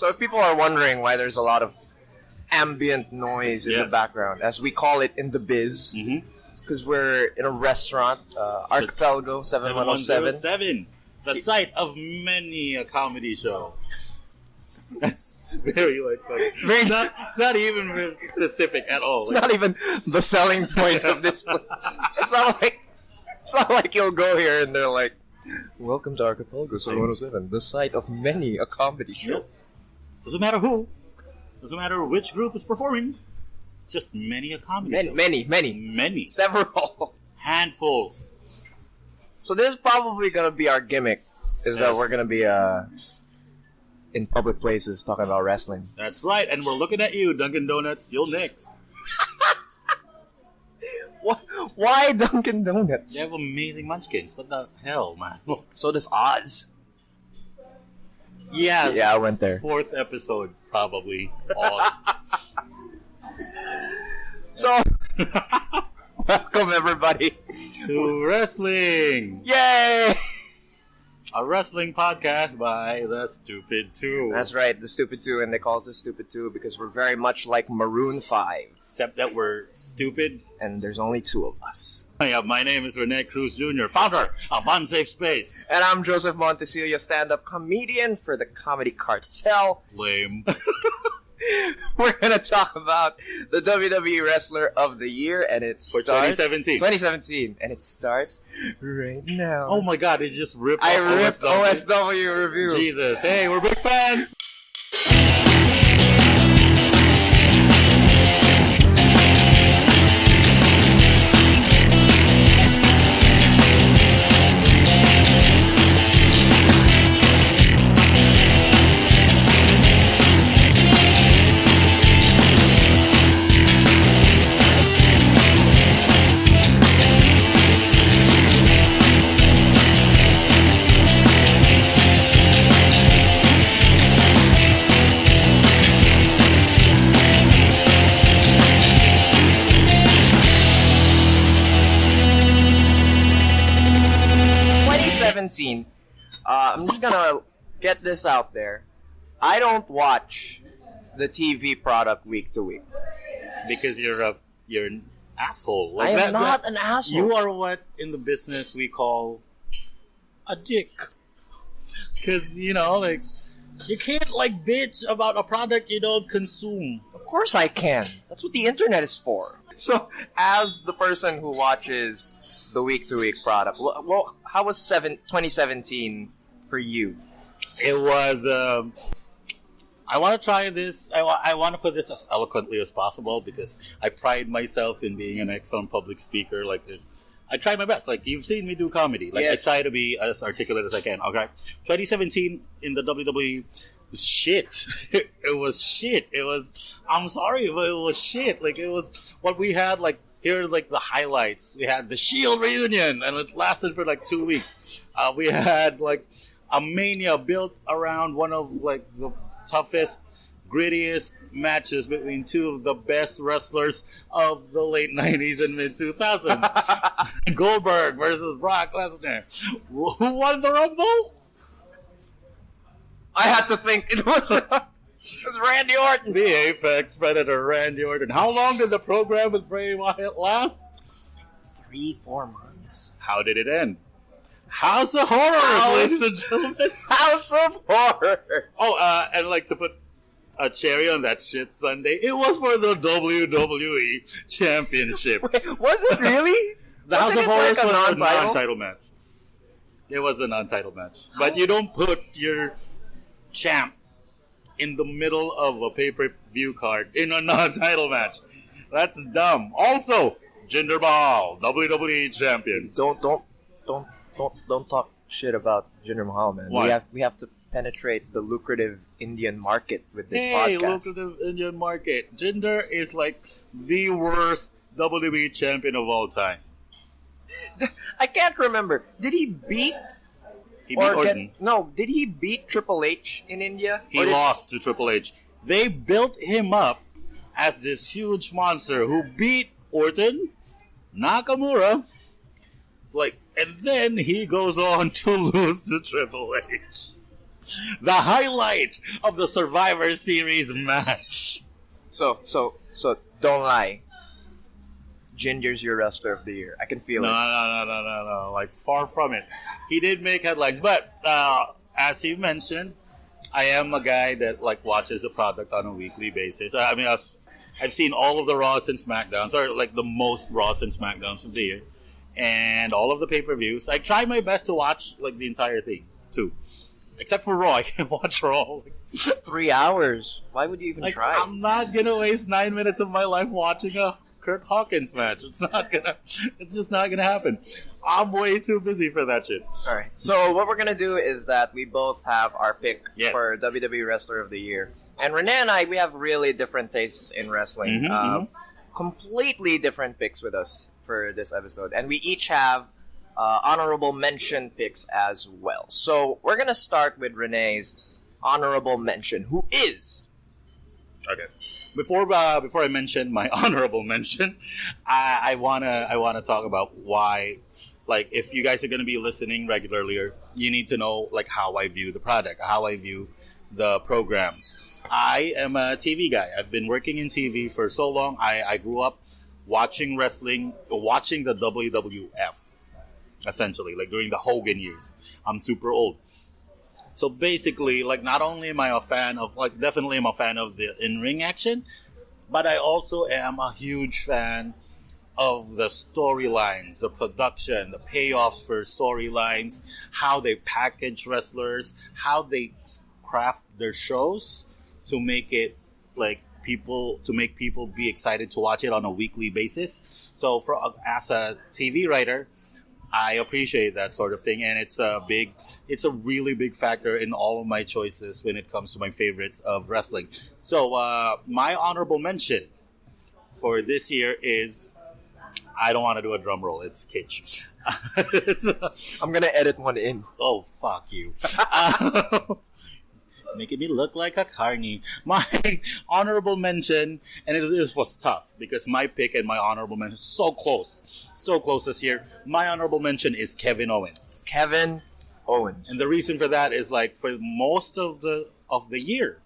So if people are wondering why there's a lot of ambient noise in the background, as we call it in the biz, it's because we're in a restaurant, Archipelago 7107. The site of many a comedy show. That's very it's not even very specific at all. It's not even the selling point of this place. It's not like you'll go here and they're like, welcome to Archipelago 7107, the site of many a comedy show. Yep. Doesn't matter who. Doesn't matter which group is performing. It's just many a comedy show. Many. Several. Handfuls. So this is probably going to be our gimmick, is that we're going to be in public places talking about wrestling. That's right, and we're looking at you, Dunkin' Donuts. You'll next. Why Dunkin' Donuts? They have amazing munchkins. What the hell, man? So does Oz. Yeah, I went there. 4th episode, probably. Oz. So, welcome everybody to wrestling. Yay! A wrestling podcast by the Stupid Two. That's right, the Stupid Two, and they call us the Stupid Two because we're very much like Maroon 5. Except that we're stupid. And there's only 2 of us. Yeah, my name is Rene Cruz Jr., founder of Unsafe Space. And I'm Joseph Montecillo, stand-up comedian for the Comedy Cartel. Lame. We're going to talk about the WWE Wrestler of the Year, and it's for 2017. 2017, and it starts right now. Oh my God, it just ripped off OSW review. Jesus, hey, we're big fans. I'm just gonna get this out there. I don't watch the TV product week to week because you're an asshole. I am not an asshole. You are what in the business we call a dick. Because you can't bitch about a product you don't consume. Of course I can. That's what the internet is for. So, as the person who watches the week-to-week product, well, how was 2017 for you? It was, I want to try this, I want to put this as eloquently as possible because I pride myself in being an excellent public speaker. I try my best. You've seen me do comedy. Yes. I try to be as articulate as I can. Okay. 2017 in the WWE was shit. It was shit. I'm sorry, but it was shit. It was what we had, here are the highlights. We had the Shield reunion, and it lasted for 2 weeks. We had a Mania built around one of the toughest, grittiest matches between 2 of the best wrestlers of the late 90s and mid 2000s. Goldberg versus Brock Lesnar. Who won the Rumble? I had to think. It was Randy Orton. The Apex Predator, Randy Orton. How long did the program with Bray Wyatt last? 3-4 months. How did it end? House of Horrors, ladies and gentlemen. House of Horrors. Oh, and to put a cherry on that shit Sunday, it was for the WWE Championship. Wait, was it really? The House of Horrors was a non-title match. It was a non-title match. But you don't put your champ in the middle of a pay-per-view card in a non-title match. That's dumb. Also, Jinder Mahal, WWE champion. Don't talk shit about Jinder Mahal, man. Why? We have to penetrate the lucrative Indian market with this podcast. Lucrative Indian market. Jinder is the worst WWE champion of all time. I can't remember. Did he beat? He beat Orton. Did he beat Triple H in India? He lost to Triple H. They built him up as this huge monster who beat Orton, Nakamura, and then he goes on to lose to Triple H. The highlight of the Survivor Series match. So don't lie. Ginger's your wrestler of the year. I can feel it. No. Like, far from it. He did make headlines, but as you mentioned, I am a guy that like watches the product on a weekly basis. I mean, I've seen all of the Raws and SmackDowns, or like the most Raws and SmackDowns of the year, and all of the pay-per-views. I try my best to watch like the entire thing too, except for Raw. I can't watch Raw. 3 hours. Why would you even try? I'm not gonna waste 9 minutes of my life watching a Kurt Hawkins match. It's just not gonna happen. I'm way too busy for that shit. All right. So what we're gonna do is that we both have our pick for WWE Wrestler of the Year, and Rene and I, we have really different tastes in wrestling. Completely different picks with us for this episode, and we each have honorable mention picks as well. So we're gonna start with Rene's honorable mention, who is. Okay. Before I mention my honorable mention, I wanna talk about why. Like, if you guys are gonna be listening regularly, you need to know like how I view the product, how I view the programs. I am a TV guy. I've been working in TV for so long. I grew up watching wrestling, watching the WWF, essentially, like during the Hogan years. I'm super old. So basically, like, not only am I a fan of, like, definitely I'm a fan of the in-ring action, but I also am a huge fan of the storylines, the production, the payoffs for storylines, how they package wrestlers, how they craft their shows to make it, like, to make people be excited to watch it on a weekly basis. So as a TV writer, I appreciate that sort of thing, and it's a really big factor in all of my choices when it comes to my favorites of wrestling. So my honorable mention for this year is, I don't want to do a drum roll, it's kitsch. I'm gonna edit one in. Oh, fuck you. Making me look like a carny. My honorable mention, and this was tough because my pick and my honorable mention so close this year. My honorable mention is Kevin Owens. Kevin Owens, and the reason for that is, like, for most of the year,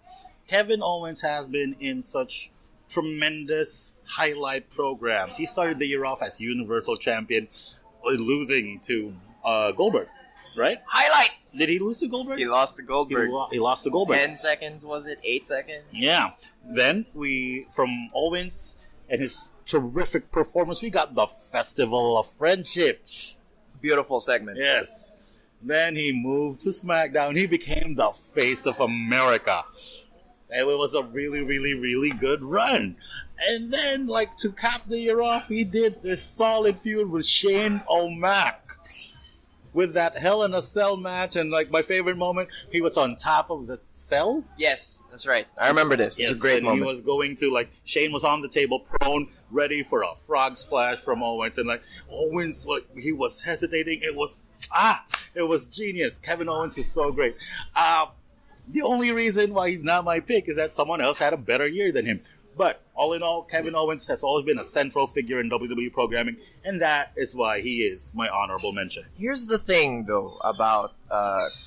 Kevin Owens has been in such tremendous highlight programs. He started the year off as Universal Champion, losing to Goldberg, right? Highlight. Did he lose to Goldberg? He lost to Goldberg. He lost to Goldberg. 10 seconds, was it? 8 seconds? Yeah. Then from Owens and his terrific performance, we got the Festival of Friendship. Beautiful segment. Yes. Then he moved to SmackDown. He became the face of America. And it was a really, really, really good run. And then, like, to cap the year off, he did this solid feud with Shane O'Mac. With that Hell in a Cell match, and like my favorite moment, he was on top of the cell. Yes, that's right. I remember this. It's a great moment. He was going to, like, Shane was on the table, prone, ready for a frog splash from Owens, and like Owens, like, he was hesitating. It was genius. Kevin Owens is so great. The only reason why he's not my pick is that someone else had a better year than him. But all in all, Kevin Owens has always been a central figure in WWE programming, and that is why he is my honorable mention. Here's the thing, though, about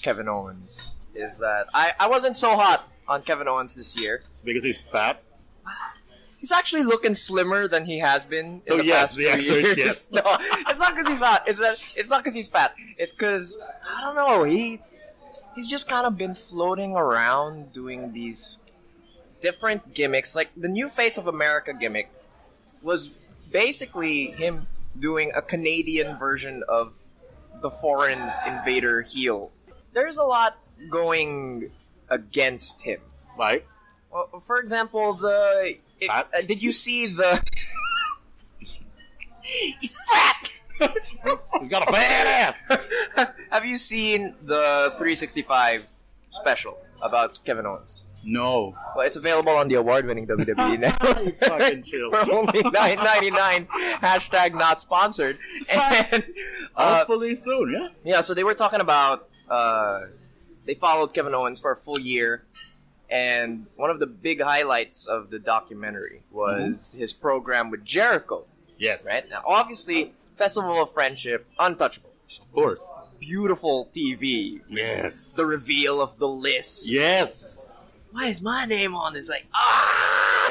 Kevin Owens, is that I wasn't so hot on Kevin Owens this year. Because he's fat? He's actually looking slimmer than he has been in the past few years. Yes. No, it's not because he's hot. It's not because he's fat. It's because, I don't know, he's just kind of been floating around doing these different gimmicks. Like, the new Face of America gimmick was basically him doing a Canadian version of the foreign invader heel. There's a lot going against him. Like? Well, for example, did you see the... He's fat! He's got a fat ass! Have you seen the 365 special about Kevin Owens? No. Well, it's available on the award-winning WWE now. You fucking chill. For only $9.99. Hashtag not sponsored. And hopefully soon, yeah. Yeah, so they were talking about they followed Kevin Owens for a full year, and one of the big highlights of the documentary was his program with Jericho. Yes. Right? Now, obviously, Festival of Friendship, untouchable. Of course. beautiful TV. Yes. The reveal of the list. Yes. Why is my name on this? Like,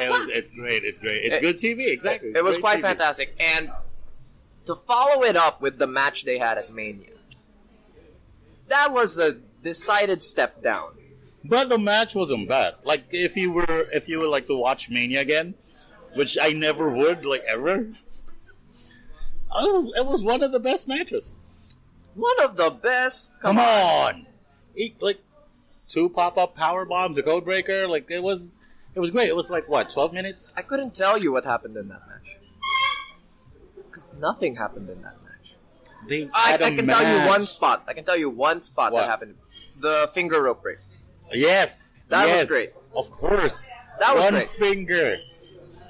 It's great. It's great. It's good TV. Exactly. It was great quite TV. fantastic. And to follow it up with the match they had at Mania, that was a decided step down. But the match wasn't bad. Like if you would like to watch Mania again, which I never would, like ever. Oh, it was one of the best matches. One of the best. Come on. Like 2 pop-up power bombs, a code breaker. Like it was great. It was like what, 12 minutes? I couldn't tell you what happened in that match because nothing happened in that match. I can tell you one spot. I can tell you one spot that happened. The finger rope break. Yes, that was great. Of course, that was one great. Finger,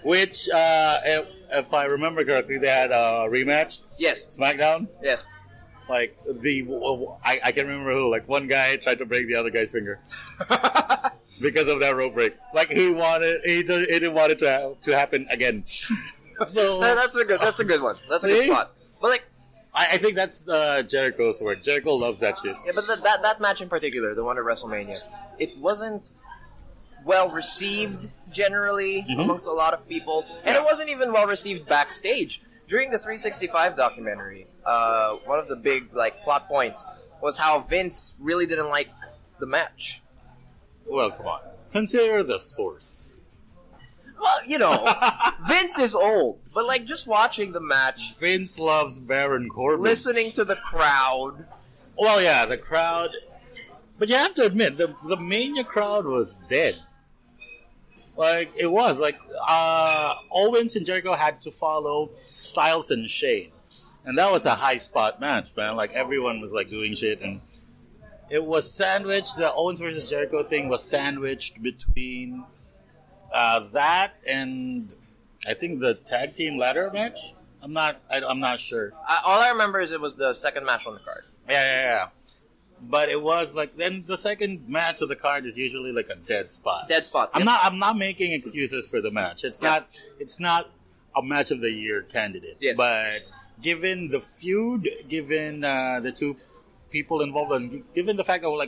which if I remember correctly, they had a rematch. Yes, SmackDown. Yes. Like I can't remember who. Like one guy tried to break the other guy's finger because of that rope break. Like he didn't want it to happen again. So, that's a good one. That's a good spot. But like, I think that's Jericho's word. Jericho loves that shit. Yeah, but that match in particular, the one at WrestleMania, it wasn't well received generally amongst a lot of people, and it wasn't even well received backstage. During the 365 documentary, one of the big plot points was how Vince really didn't like the match. Well, come on, consider the source. Well, Vince is old, but just watching the match, Vince loves Baron Corbin. Listening to the crowd. Well, yeah, the crowd. But you have to admit, the Mania crowd was dead. Like, it was. Like, Owens and Jericho had to follow Styles and Shane. And that was a high spot match, man. Like, everyone was, doing shit. And it was sandwiched. The Owens versus Jericho thing was sandwiched between that and I think the tag team ladder match. I'm not sure. All I remember is it was the second match on the card. Yeah. But it was then the second match of the card is usually a dead spot. Dead spot. I'm not making excuses for the match. It's not a match of the year candidate. Yes. But given the feud, given the two people involved, and given the fact of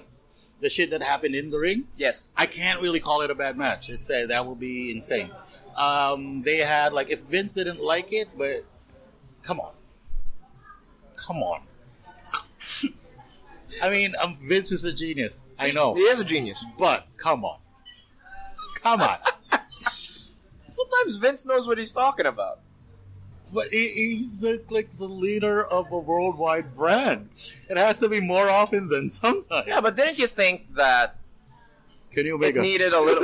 the shit that happened in the ring, yes, I can't really call it a bad match. It's that would be insane. They had if Vince didn't like it, but come on. I mean, Vince is a genius. I know he is a genius, but come on. Sometimes Vince knows what he's talking about. But he's the leader of a worldwide brand. It has to be more often than sometimes. Yeah, but didn't you think that Kenny Omega needed a little...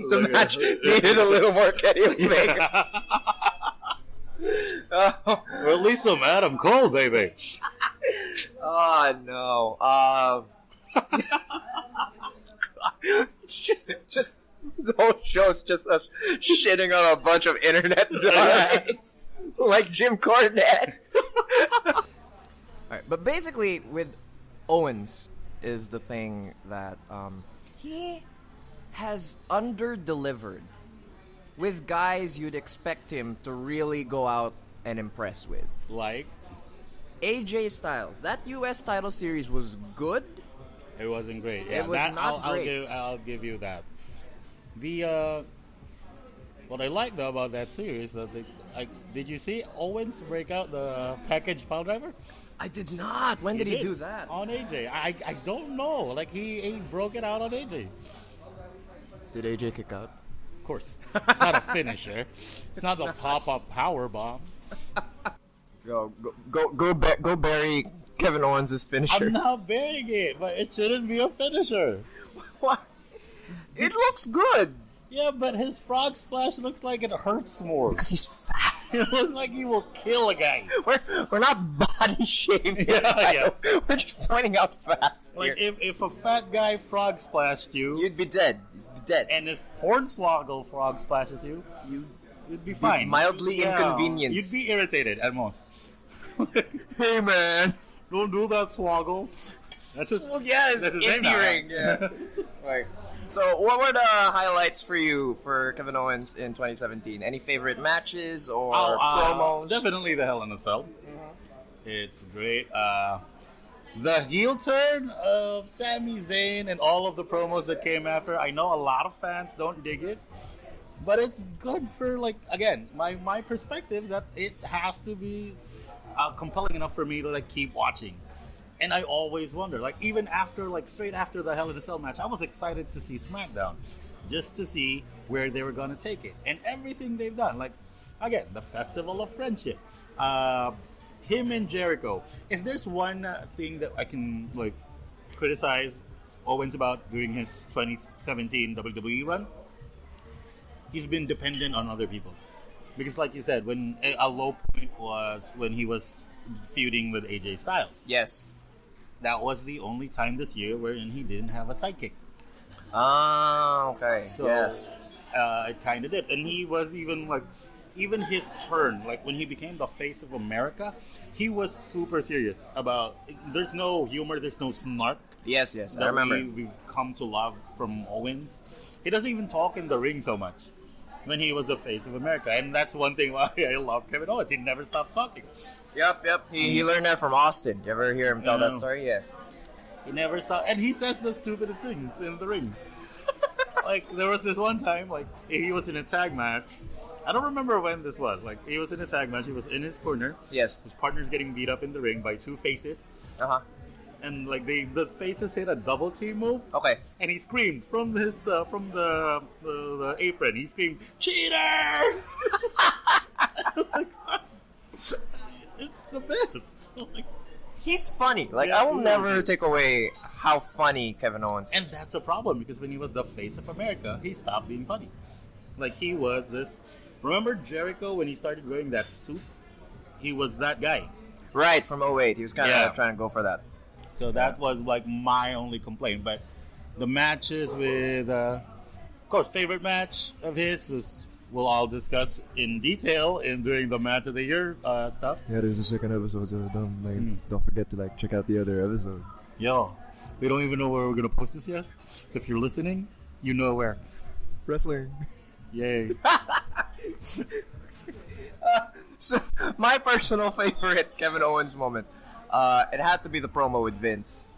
the match needed a little more Kenny Omega. Or at least some Adam Cole, baby. Oh, no. Just the whole show's just us shitting on a bunch of internet guys like Jim Cornette. Alright, but basically with Owens is the thing that he has under-delivered with guys you'd expect him to really go out and impress with. Like? AJ Styles. That US title series was good. It wasn't great. Yeah, it was not great. I'll give you that. The what I like though about that series that did you see Owens break out the package pile driver? I did not. When did he do that? On AJ. I don't know. He broke it out on AJ. Did AJ kick out? Of course. It's not a finisher. It's not the pop-up power bomb. Go bury Kevin Owens' finisher. I'm not burying it, but it shouldn't be a finisher. What? It looks good. Yeah, but his frog splash looks like it hurts more. Because he's fat. It looks like he will kill a guy. We're not body shaming. Yeah. We're just pointing out facts. If a fat guy frog splashed you, you'd be dead. And if Hornswoggle frog splashes you, you'd be fine. Mildly inconvenienced. You'd be irritated at most. Hey man, don't do that, Swoggle. That's his name. Yeah. So, what were the highlights for you for Kevin Owens in 2017? Any favorite matches or promos? Definitely the Hell in a Cell. Mm-hmm. It's great. The heel turn of Sami Zayn and all of the promos that came after. I know a lot of fans don't dig it, but it's good for, like, again, my perspective that it has to be compelling enough for me to, like, keep watching. And I always wonder, like, even after, like, straight after the Hell in a Cell match, I was excited to see SmackDown just to see where they were going to take it. And everything they've done, like, again, the Festival of Friendship, him and Jericho. If there's one thing that I can, like, criticize Owens about during his 2017 WWE run, he's been dependent on other people. Because, like you said, when a low point was when he was feuding with AJ Styles. Yes. That was the only time this year wherein he didn't have a sidekick. Ah, okay. So, yes. It kind of did. And he was even his turn, like when he became the face of America, he was super serious about, there's no humor, there's no snark. Yes, I remember. We've come to love from Owens. He doesn't even talk in the ring so much when he was the face of America. And that's one thing why I love Kevin Owens. He never stops talking. Yep. He learned that from Austin. You ever hear him tell that story? Yeah. He never stopped. And he says the stupidest things in the ring. Like, there was this one time, like, he was in a tag match. I don't remember when this was. Like, he was in a tag match. He was in his corner. Yes. His partner's getting beat up in the ring by two faces. Uh-huh. And, like, the faces hit a double team move. Okay. And he screamed from the apron. He screamed, "Cheaters!" Like, it's the best. Like, he's funny. Like, I will never take away how funny Kevin Owens is. And that's the problem, because when he was the face of America, he stopped being funny. Like, he was this... Remember Jericho when he started wearing that suit? He was that guy. Right, from 2008. He was kind of trying to go for that. So that was, like, my only complaint. But the matches with... of course, favorite match of his was... We'll all discuss in detail during the match of the year stuff. Yeah, there's a second episode, so don't forget to, like, check out the other episode. Yo, we don't even know where we're going to post this yet. So if you're listening, you know where. Wrestling. Yay. So, my personal favorite Kevin Owens moment, it had to be the promo with Vince.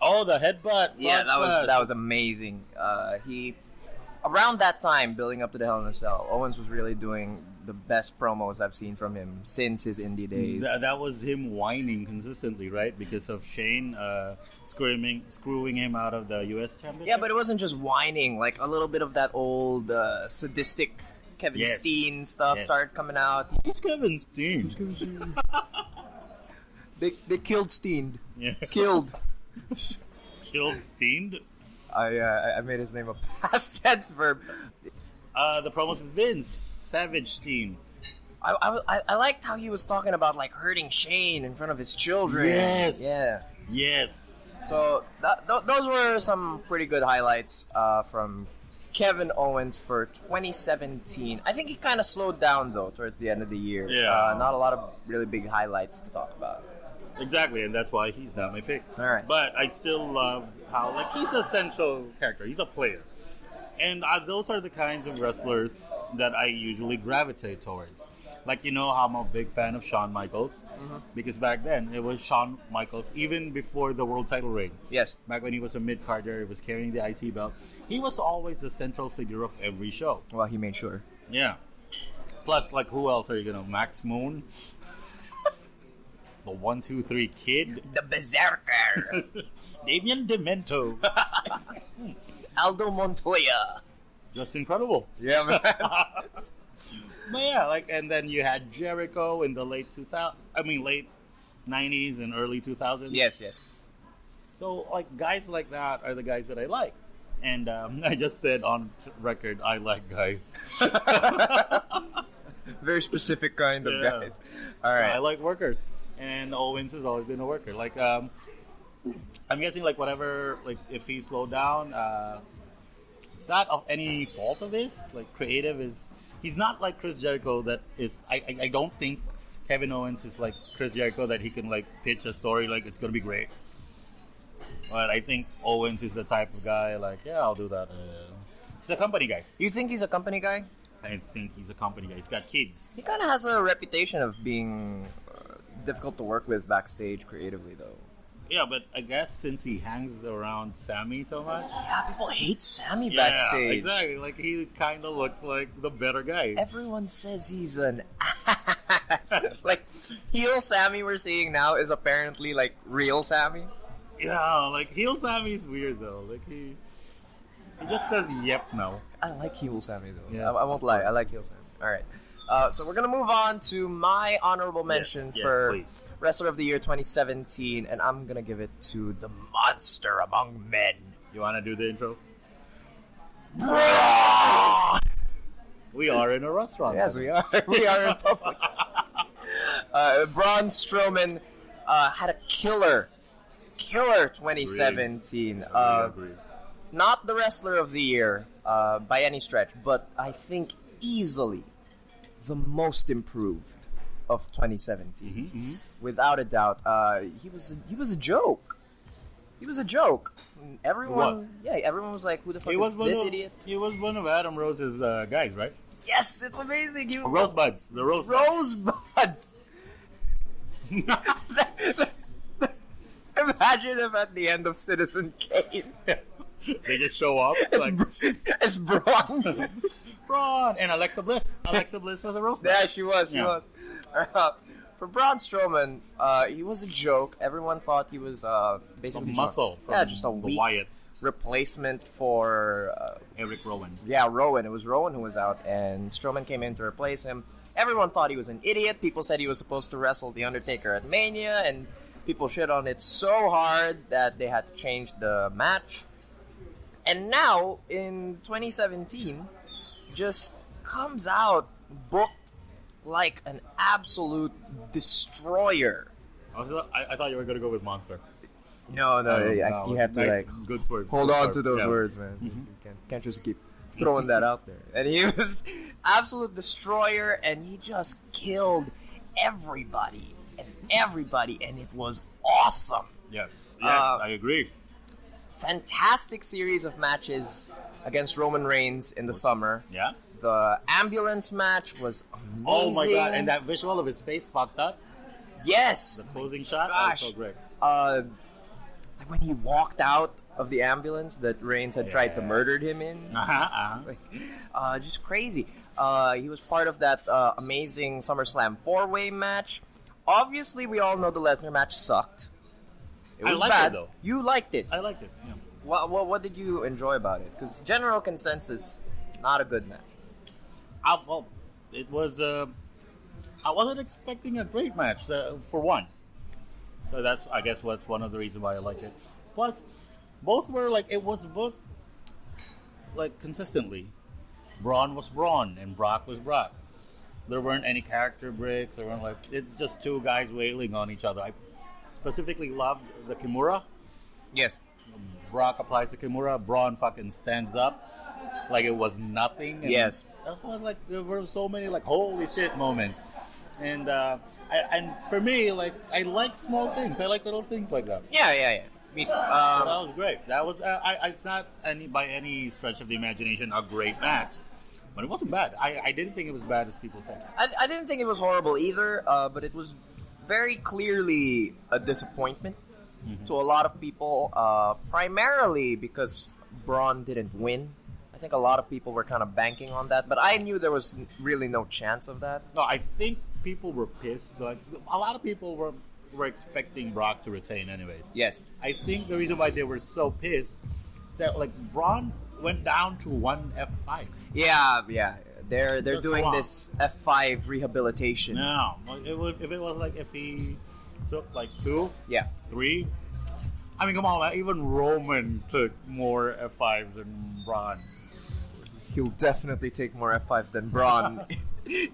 Oh, the headbutt. Yeah, that was amazing. Around that time, building up to the Hell in a Cell, Owens was really doing the best promos I've seen from him since his indie days. That was him whining consistently, right? Because of Shane screwing him out of the U.S. Championship. Yeah, but it wasn't just whining. Like, a little bit of that old sadistic Kevin Steen stuff started coming out. Who's Kevin Steen? They killed Steen. Yeah. Killed Steen? I made his name a past tense verb. The promos with Vince, Savage Steen. I liked how he was talking about, like, hurting Shane in front of his children. Yes. Yeah. Yes. So those were some pretty good highlights from Kevin Owens for 2017. I think he kind of slowed down, though, towards the end of the year. Yeah. Not a lot of really big highlights to talk about. Exactly, and that's why he's not my pick. All right. But I still love how, like, he's a central character. He's a player. And those are the kinds of wrestlers that I usually gravitate towards. Like, you know how I'm a big fan of Shawn Michaels? Mm-hmm. Because back then, it was Shawn Michaels, even before the world title reign. Yes. Back when he was a mid-carder, he was carrying the IC belt. He was always the central figure of every show. Well, he made sure. Yeah. Plus, like, who else are you going to... Max Moon? The 1-2-3 Kid? The Berserker! Damien Demento. Aldo Montoya. Just incredible. Yeah, man. But yeah, like, and then you had Jericho in the late 90s and early 2000s. Yes. So, like, guys like that are the guys that I like. And I just said on record, I like guys. Very specific kind of guys. All right. I like workers. And Owens has always been a worker. Like, I'm guessing, like, whatever, like, if he slowed down, it's not of any fault of his. Like, creative is... He's not like Chris Jericho that is... I don't think Kevin Owens is like Chris Jericho that he can, like, pitch a story like it's going to be great. But I think Owens is the type of guy like, yeah, I'll do that. He's a company guy. You think he's a company guy? I think he's a company guy. He's got kids. He kind of has a reputation of being difficult to work with backstage creatively, though. Yeah, but I guess since he hangs around Sammy so much. Yeah, people hate Sammy backstage. Yeah, exactly. Like, he kind of looks like the better guy. Everyone says he's an ass. Like, heel Sammy we're seeing now is apparently, like, real Sammy. Yeah, like, heel Sammy's weird, though. Like, he just says yep now. I like heel Sammy, though. Yeah. I won't lie. I like heel Sammy. All right. So we're going to move on to my honorable mention for please. Wrestler of the Year 2017, and I'm going to give it to the monster among men. You want to do the intro? Braun! We are in a restaurant. Yes, we are. We are in public. Braun Strowman had a killer 2017. Agree. Not the Wrestler of the Year by any stretch, but I think easily the most improved of 2017, without a doubt. He was a joke. He was a joke. Everyone was like, "Who the fuck is this idiot?" He was one of Adam Rose's guys, right? Yes, it's amazing. Rosebuds. The Rosebuds. Imagine if at the end of Citizen Kane, they just show up. It's Braun. Braun and Alexa Bliss. Alexa Bliss was a Rosebud. Yeah, she was. For Braun Strowman, he was a joke. Everyone thought he was basically a muscle. just a weak Wyatts. replacement for Eric Rowan. Yeah, Rowan. It was Rowan who was out, and Strowman came in to replace him. Everyone thought he was an idiot. People said he was supposed to wrestle The Undertaker at Mania, and people shit on it so hard that they had to change the match. And now, in 2017, just comes out booked like an absolute destroyer. I thought you were going to go with Monster. No, you have to nice, good word. hold on to those words, man. You can't just keep throwing that out there. And he was absolute destroyer, and he just killed everybody, and it was awesome. Yes, I agree. Fantastic series of matches against Roman Reigns in the summer. Yeah. The ambulance match was amazing. Oh my god, and that visual of his face fucked up. Yes. The closing shot was so great. Like when he walked out of the ambulance that Reigns had tried to murder him in. Just crazy. He was part of that amazing SummerSlam 4-way match. Obviously, we all know the Lesnar match sucked. It was bad. It, though. You liked it. I liked it, yeah. What did you enjoy about it? Because general consensus, not a good match. Well, it was... I wasn't expecting a great match, for one. So that's, I guess, what's one of the reasons why I like it. Plus, both were like, it was booked like consistently. Braun was Braun and Brock was Brock. There weren't any character breaks. There weren't like, it's just two guys wailing on each other. I specifically loved the Kimura. Yes. Brock applies the Kimura. Braun fucking stands up like it was nothing. And yes. That was like, there were so many like holy shit moments. And and for me, like, I like small things. I like little things like that. Yeah. Me too. So that was great. That was it's not by any stretch of the imagination a great match, but it wasn't bad. I didn't think it was bad as people said. I didn't think it was horrible either, but it was very clearly a disappointment to a lot of people, primarily because Braun didn't win. I think a lot of people were kind of banking on that, but I knew there was really no chance of that. No, I think people were pissed. Like, a lot of people were expecting Brock to retain anyways. Yes. I think the reason why they were so pissed that like Braun went down to one F5. Yeah. They're doing this F5 rehabilitation. No, if it was like if he took like 2, 3. I mean, come on, man. Even Roman took more F5s than Braun. He'll definitely take more F5s than Braun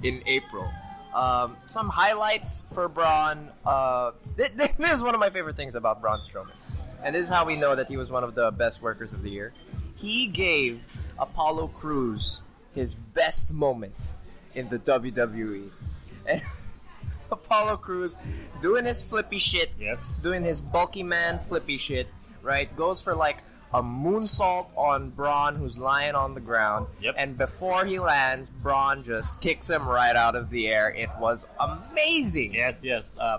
in April. Some highlights for Braun. This is one of my favorite things about Braun Strowman. And this is how we know that he was one of the best workers of the year. He gave Apollo Crews his best moment in the WWE. And Apollo Crews doing his flippy shit, doing his bulky man flippy shit, right? Goes for like a moonsault on Braun, who's lying on the ground. Yep. And before he lands, Braun just kicks him right out of the air. It was amazing. Yes.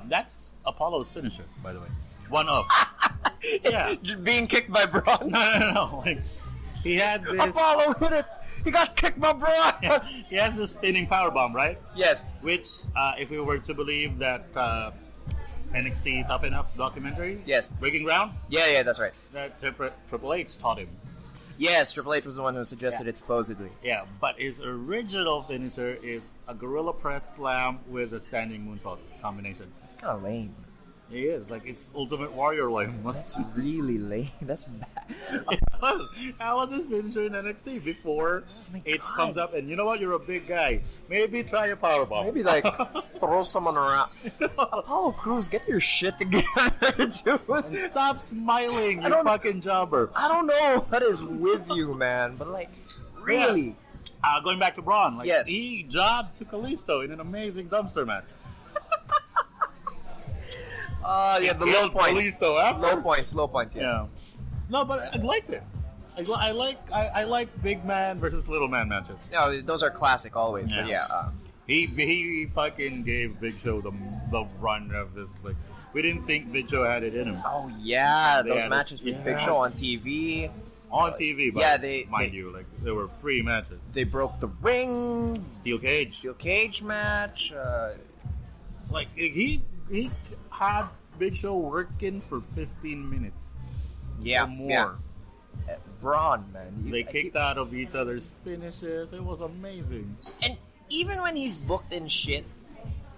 That's Apollo's finisher, by the way. One of. Yeah. Being kicked by Braun. No. Like, he had this. Apollo hit it. He got kicked by Braun. Yeah, he has this spinning powerbomb, right? Yes. Which, if we were to believe that NXT Tough Enough documentary, Yes. Breaking Ground, Yeah, that's right. that Triple H taught him. Yes, Triple H was the one who suggested it, supposedly. Yeah, but his original finisher is a gorilla press slam with a standing moonsault combination. It's kind of lame. It is like it's Ultimate Warrior lame. That's really lame. That's bad. How was his finisher in NXT before my H God. comes up and you know what? You're a big guy. Maybe try a powerbomb. Maybe like throw someone around. Apollo Crews, get your shit together, dude. And stop smiling, you don't- fucking jobber. I don't know what is with you, man, but like, really? Going back to Braun, like Yes. he jobbed to Kalisto in an amazing dumpster match. Yeah, the low Killed points. Kalisto after. Low points, yes. Yeah. No, but I liked it. I like big man versus little man matches. No, those are classic always, but Yeah. yeah. He fucking gave Big Show the run of this. Like we didn't think Big Show had it in him Oh, yeah, They those had matches it- with Big yes. Show on TV. on TV. But yeah, mind you, like they were free matches. They broke the ring, Steel cage. steel cage match. Like he had Big Show working for 15 minutes Yeah, or more. yeah. Braun, man. They kicked out of each other's finishes. It was amazing. And even when he's booked in shit,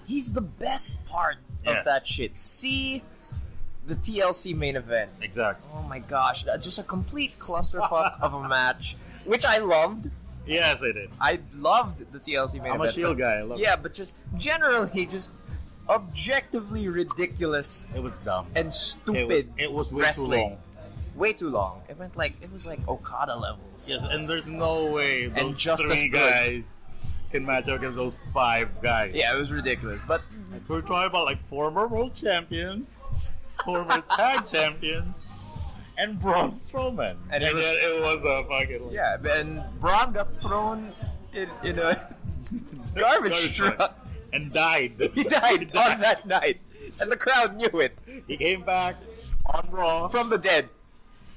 he's the best part Yes. of that shit. See the TLC main event. Exactly. Oh my gosh, just a complete clusterfuck of a match, which I loved. Yes, they did. I loved the TLC main I'm event. a Shield guy. I love Yeah, but just generally, just objectively ridiculous it. It was dumb. and stupid It was way wrestling. too long. Way too long. It was like Okada levels. Yes, and there's no way those And just as three good. guys can match up against those 5 guys. Yeah, it was ridiculous. But Like, we're talking about like former world champions, former tag champions, and Braun Strowman. And And, it was- yet it was a fucking yeah, and Braun got thrown in a garbage truck. and died. He died on that night, and the crowd knew it He came back on Raw from the dead.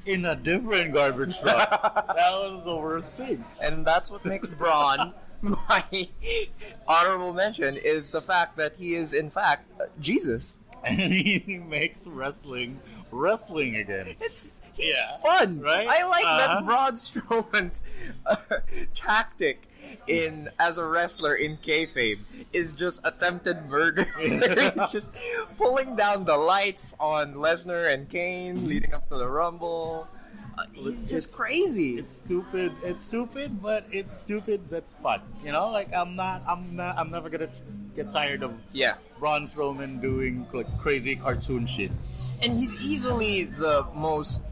in a different garbage truck. That was the worst thing. And that's what makes Braun my honorable mention, is the fact that he is in fact Jesus. And he makes wrestling again. He's Yeah, fun, right? I like that Uh-huh. Braun Strowman's tactic as a wrestler in kayfabe is just attempted murder. He's just pulling down the lights on Lesnar and Kane leading up to the Rumble. He's just crazy. It's stupid. It's stupid, but it's stupid. That's fun. You know, like I'm never gonna get tired of Yeah. Braun Strowman doing like crazy cartoon shit. And he's easily the most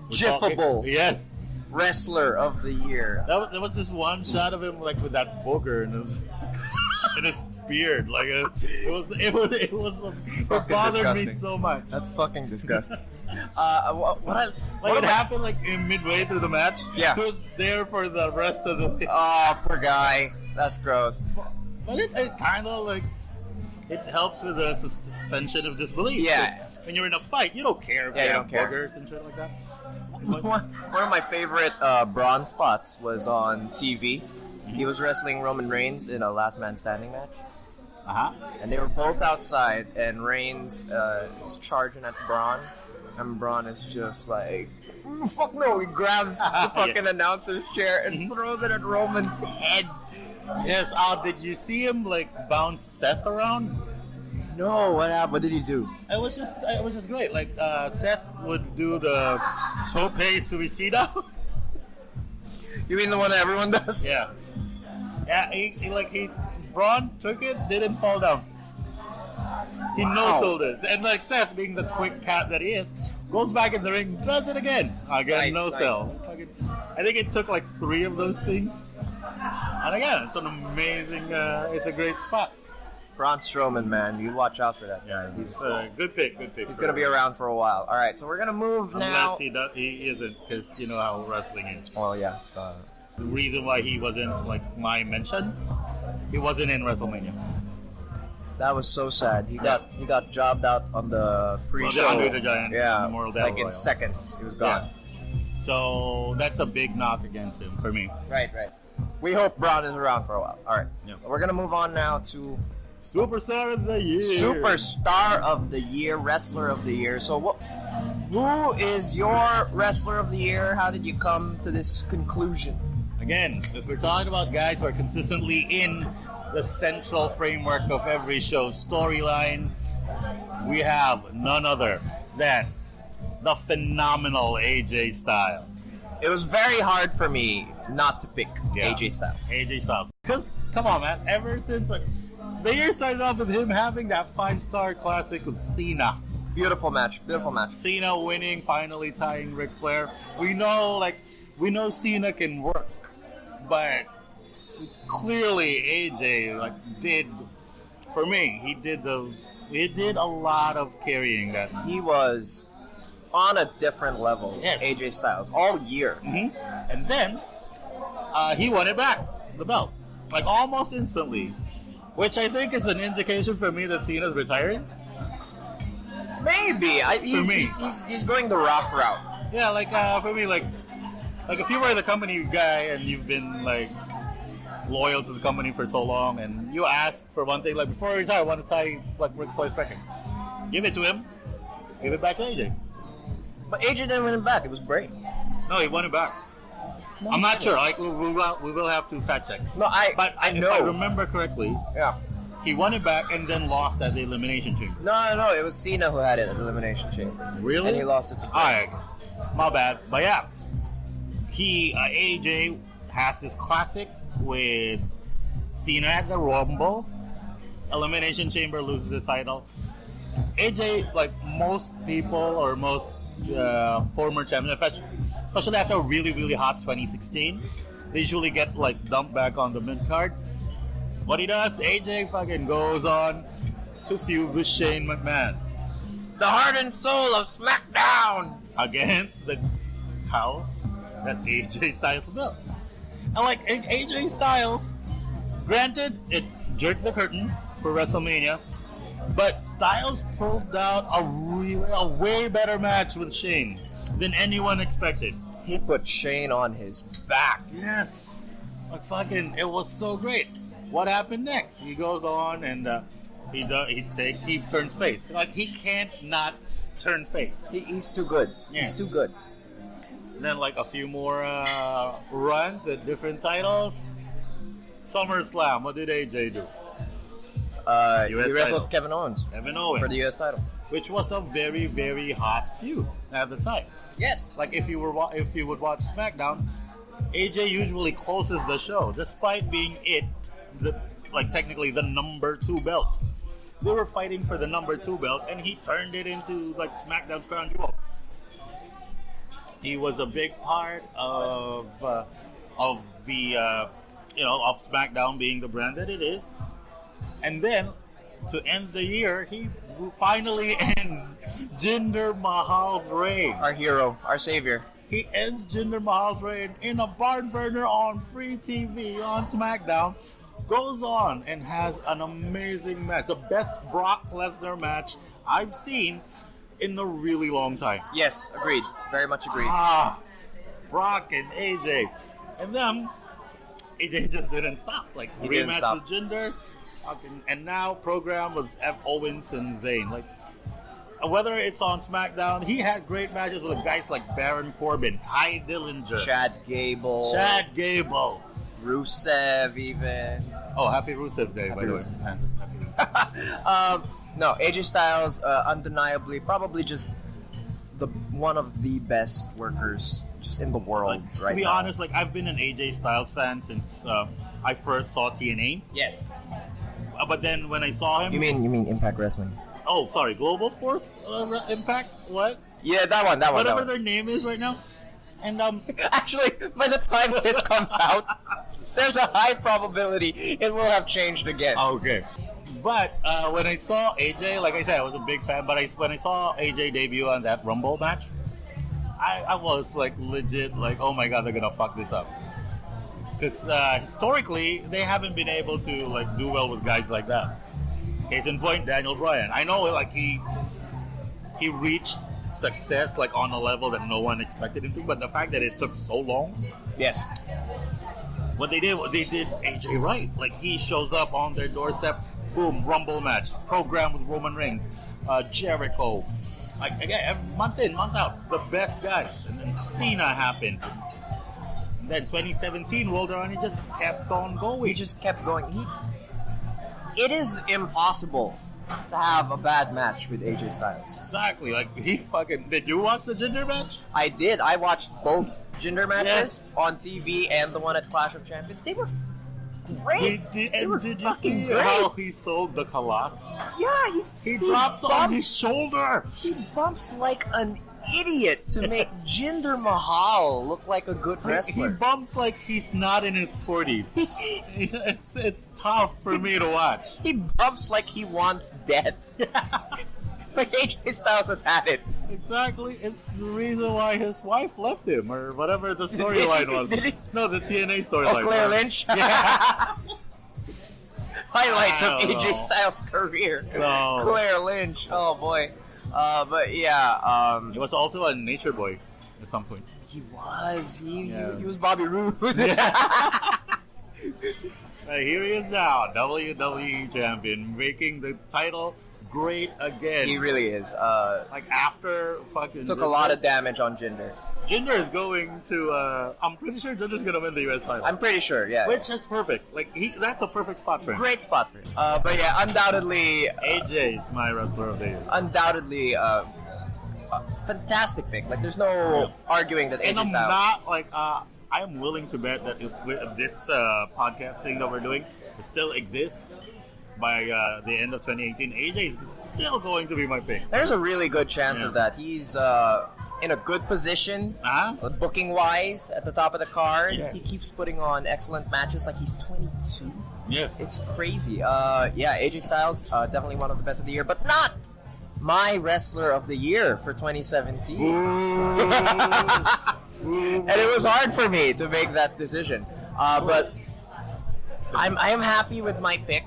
jiffable Yes. wrestler of the year. There was this one shot of him like with that booger in his in his beard. Like it bothered me disgusting. so much. That's fucking disgusting. What It happened like in midway through the match. Yeah. So it's there for the rest of the. Oh, poor guy. That's gross. But it kind of like it helps with the suspension of disbelief. Yeah. 'Cause when you're in a fight, you don't care if Yeah, you you have don't care. boogers and shit like that. One of my favorite Braun spots was on TV. He was wrestling Roman Reigns in a Last Man Standing match. And they were both outside, and Reigns is charging at Braun. And Braun is just like, fuck no! He grabs the fucking announcer's chair and throws it at Roman's head. Yes. Did you see him like bounce Seth around? No, what happened? What did he do? It was just great. Like Seth would do the tope suicida. You mean the one that everyone does? Yeah. Braun took it, didn't fall down. He no-sold it. And like Seth, being the quick cat that he is, goes back in the ring, does it again. Again, Nice, no-sell. I think it took like 3 of those things. And again, it's an amazing, it's a great spot. Braun Strowman, man, you watch out for that guy. He's a good pick. He's gonna be around for a while. All right, so we're gonna move now. Unless he isn't, because you know how wrestling is. Well, yeah. The reason why he wasn't like my mention, he wasn't in WrestleMania. That was so sad. He got jobbed out on the pre-show. Andre the Giant. Yeah, Memorial like Battle in seconds, he was gone. Yeah. So that's a big knock against him for me. Right. We hope Braun is around for a while. All right. Yeah. We're gonna move on now to Superstar of the Year. Superstar of the Year, Wrestler of the Year. So who is your Wrestler of the Year? How did you come to this conclusion? Again, if we're talking about guys who are consistently in the central framework of every show's storyline, we have none other than the phenomenal AJ Styles. It was very hard for me not to pick AJ Styles. AJ Styles. Because, come on, man, ever since the year started off with him having that 5-star classic with Cena. Beautiful match. Cena winning, finally tying Ric Flair. We know Cena can work, but clearly AJ did, for me, he did a lot of carrying that. He was on a different level. Yes. AJ Styles all year. Mm-hmm. And then he won it back, the belt, almost instantly, which I think is an indication for me that Cena's retiring. Maybe he's going the Rock route. Yeah, for me, if you were the company guy and you've been loyal to the company for so long, and you ask for one thing, before I retire, I want to tie Ric Flair's record. Give it to him. Give it back to AJ. But AJ didn't win it back. It was Bray. No, he won it back. No, I'm not sure. We will have to fact check. No, but I know. If I remember correctly, he won it back and then lost at the Elimination Chamber. No. It was Cena who had it at the Elimination Chamber. Really? And he lost it to Bray. Alright. My bad. But yeah. AJ has this classic with Cena at the Rumble. Elimination Chamber loses the title. AJ, most people or most former champions, especially after a really, really hot 2016, they usually get dumped back on the mid card. What he does, AJ fucking goes on to feud with Shane McMahon, the heart and soul of SmackDown, against the house that AJ Styles built. And AJ Styles, granted, it jerked the curtain for WrestleMania, but Styles pulled out a way better match with Shane than anyone expected. He put Shane on his back. Yes. It was so great. What happened next? He goes on and he turns face. He can't not turn face. He's too good. Yeah. He's too good. And then a few more runs at different titles. SummerSlam, what did AJ do? He wrestled Kevin Owens for the US title, which was a very, very hot feud at the time. Yes. If you would watch SmackDown, AJ usually closes the show, despite being technically the number 2 belt. They were fighting for the number 2 belt, and he turned it into SmackDown's crown jewel. He was a big part of SmackDown being the brand that it is. And then, to end the year, he finally ends Jinder Mahal's reign. Our hero, our savior. He ends Jinder Mahal's reign in a barn burner on free TV on SmackDown. Goes on and has an amazing match. The best Brock Lesnar match I've seen in a really long time. Yes, agreed. Very much agreed. Brock and AJ. And then, AJ just didn't stop. Rematch with Jinder. And now program with Owens and Zayn. Whether it's on SmackDown, he had great matches with guys like Baron Corbin, Ty Dillinger, Chad Gable, Rusev even. Oh, happy Rusev Day, by the way. No, AJ Styles, undeniably, probably just one of the best workers just in the world right now. To be honest, I've been an AJ Styles fan since I first saw TNA. Yes. But then when I saw him... You mean Impact Wrestling? Oh, sorry, Global Force Impact? What? Yeah, that one. Whatever their name is right now. And actually, by the time this comes out, there's a high probability it will have changed again. Okay. But when I saw AJ, like I said, I was a big fan. But when I saw AJ debut on that Rumble match, I was like legit like, oh my god, they're gonna fuck this up. Because historically, they haven't been able to like do well with guys like that. Case in point, Daniel Bryan. I know like he reached success like on a level that no one expected him to, but the fact that it took so long. Yes. What they did AJ right. Like he shows up on their doorstep, boom, Rumble match, program with Roman Reigns, Jericho. Like again, month in, month out, the best guys. And then Cena happened. And then 2017 rolled around, he just kept on going. He just kept going. It is impossible to have a bad match with AJ Styles. Exactly. Like he fucking. Did you watch the Jinder match? I did. I watched both Jinder matches on TV and the one at Clash of Champions. They were great. They were did you fucking see great. how he sold the Colossus? Yeah, he drops on his shoulder. He bumps like an idiot to make Jinder Mahal look like a good wrestler. He bumps like he's not in his 40s. it's tough for me to watch. He bumps like he wants death. Like AJ Styles has had it. Exactly. It's the reason why his wife left him, or whatever the storyline was. No, the TNA storyline. Oh, Claire Lynch? Yeah. Highlights of AJ Styles' career. No. Claire Lynch. Oh, boy. But yeah, he was also a nature boy at some point. He was. He was Bobby Roode. Here he is now, WWE champion, making the title great again. He really is. Like after fucking took Jinder, a lot of damage on Jinder. Jinder is going to. I'm pretty sure Jinder's gonna win the US title. I'm pretty sure, yeah. Which is perfect. Like that's a perfect spot for him. Great spot for him. But yeah, undoubtedly, AJ is my wrestler of the year. Undoubtedly, fantastic pick. Like there's no arguing that AJ And I'm Styles. not like. I am willing to bet that if this podcast thing that we're doing still exists by the end of 2018, AJ is still going to be my pick. There's a really good chance of that. He's in a good position, booking wise, at the top of the card. Yes. He keeps putting on excellent matches. Like he's 22. Yes, it's crazy. Yeah, AJ Styles definitely one of the best of the year, but not my wrestler of the year for 2017. And it was hard for me to make that decision. But I am happy with my pick.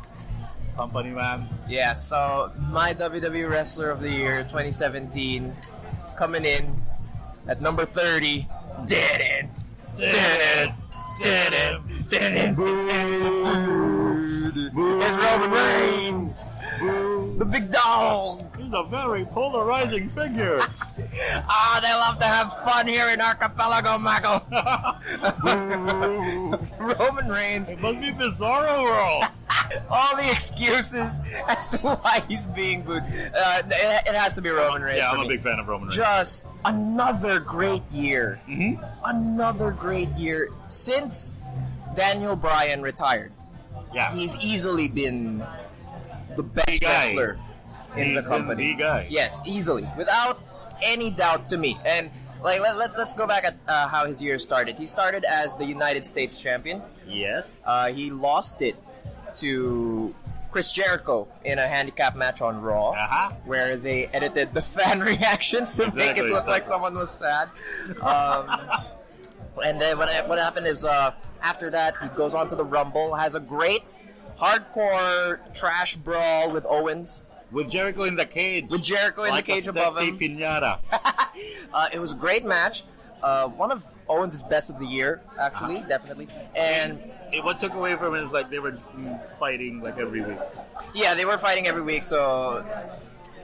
Company man. Yeah, so my WWE Wrestler of the Year 2017 coming in at number 30. It's Roman Reigns, the big dog. He's a very polarizing figure. They love to have fun here in Archipelago, Michael. Roman Reigns. It must be Bizarro World. All the excuses as to why he's being booed. It has to be Roman Reigns. Yeah, I'm a big fan of Roman Reigns. Just another great year. Mm-hmm. Another great year since Daniel Bryan retired. Yeah, he's easily been the best wrestler in the company. The guy. Yes, easily, without any doubt to me. And like, let's go back at how his year started. He started as the United States champion. Yes. He lost it to Chris Jericho in a handicap match on Raw, where they edited the fan reactions to make it look like someone was sad. And then what happened is after that he goes on to the Rumble, has a great hardcore trash brawl with Owens. With Jericho in the cage. With Jericho in the cage above him. Sexy piñata. It was a great match. One of Owens' best of the year, actually, definitely. And what took away from it is like they were fighting like every week. Yeah, they were fighting every week, so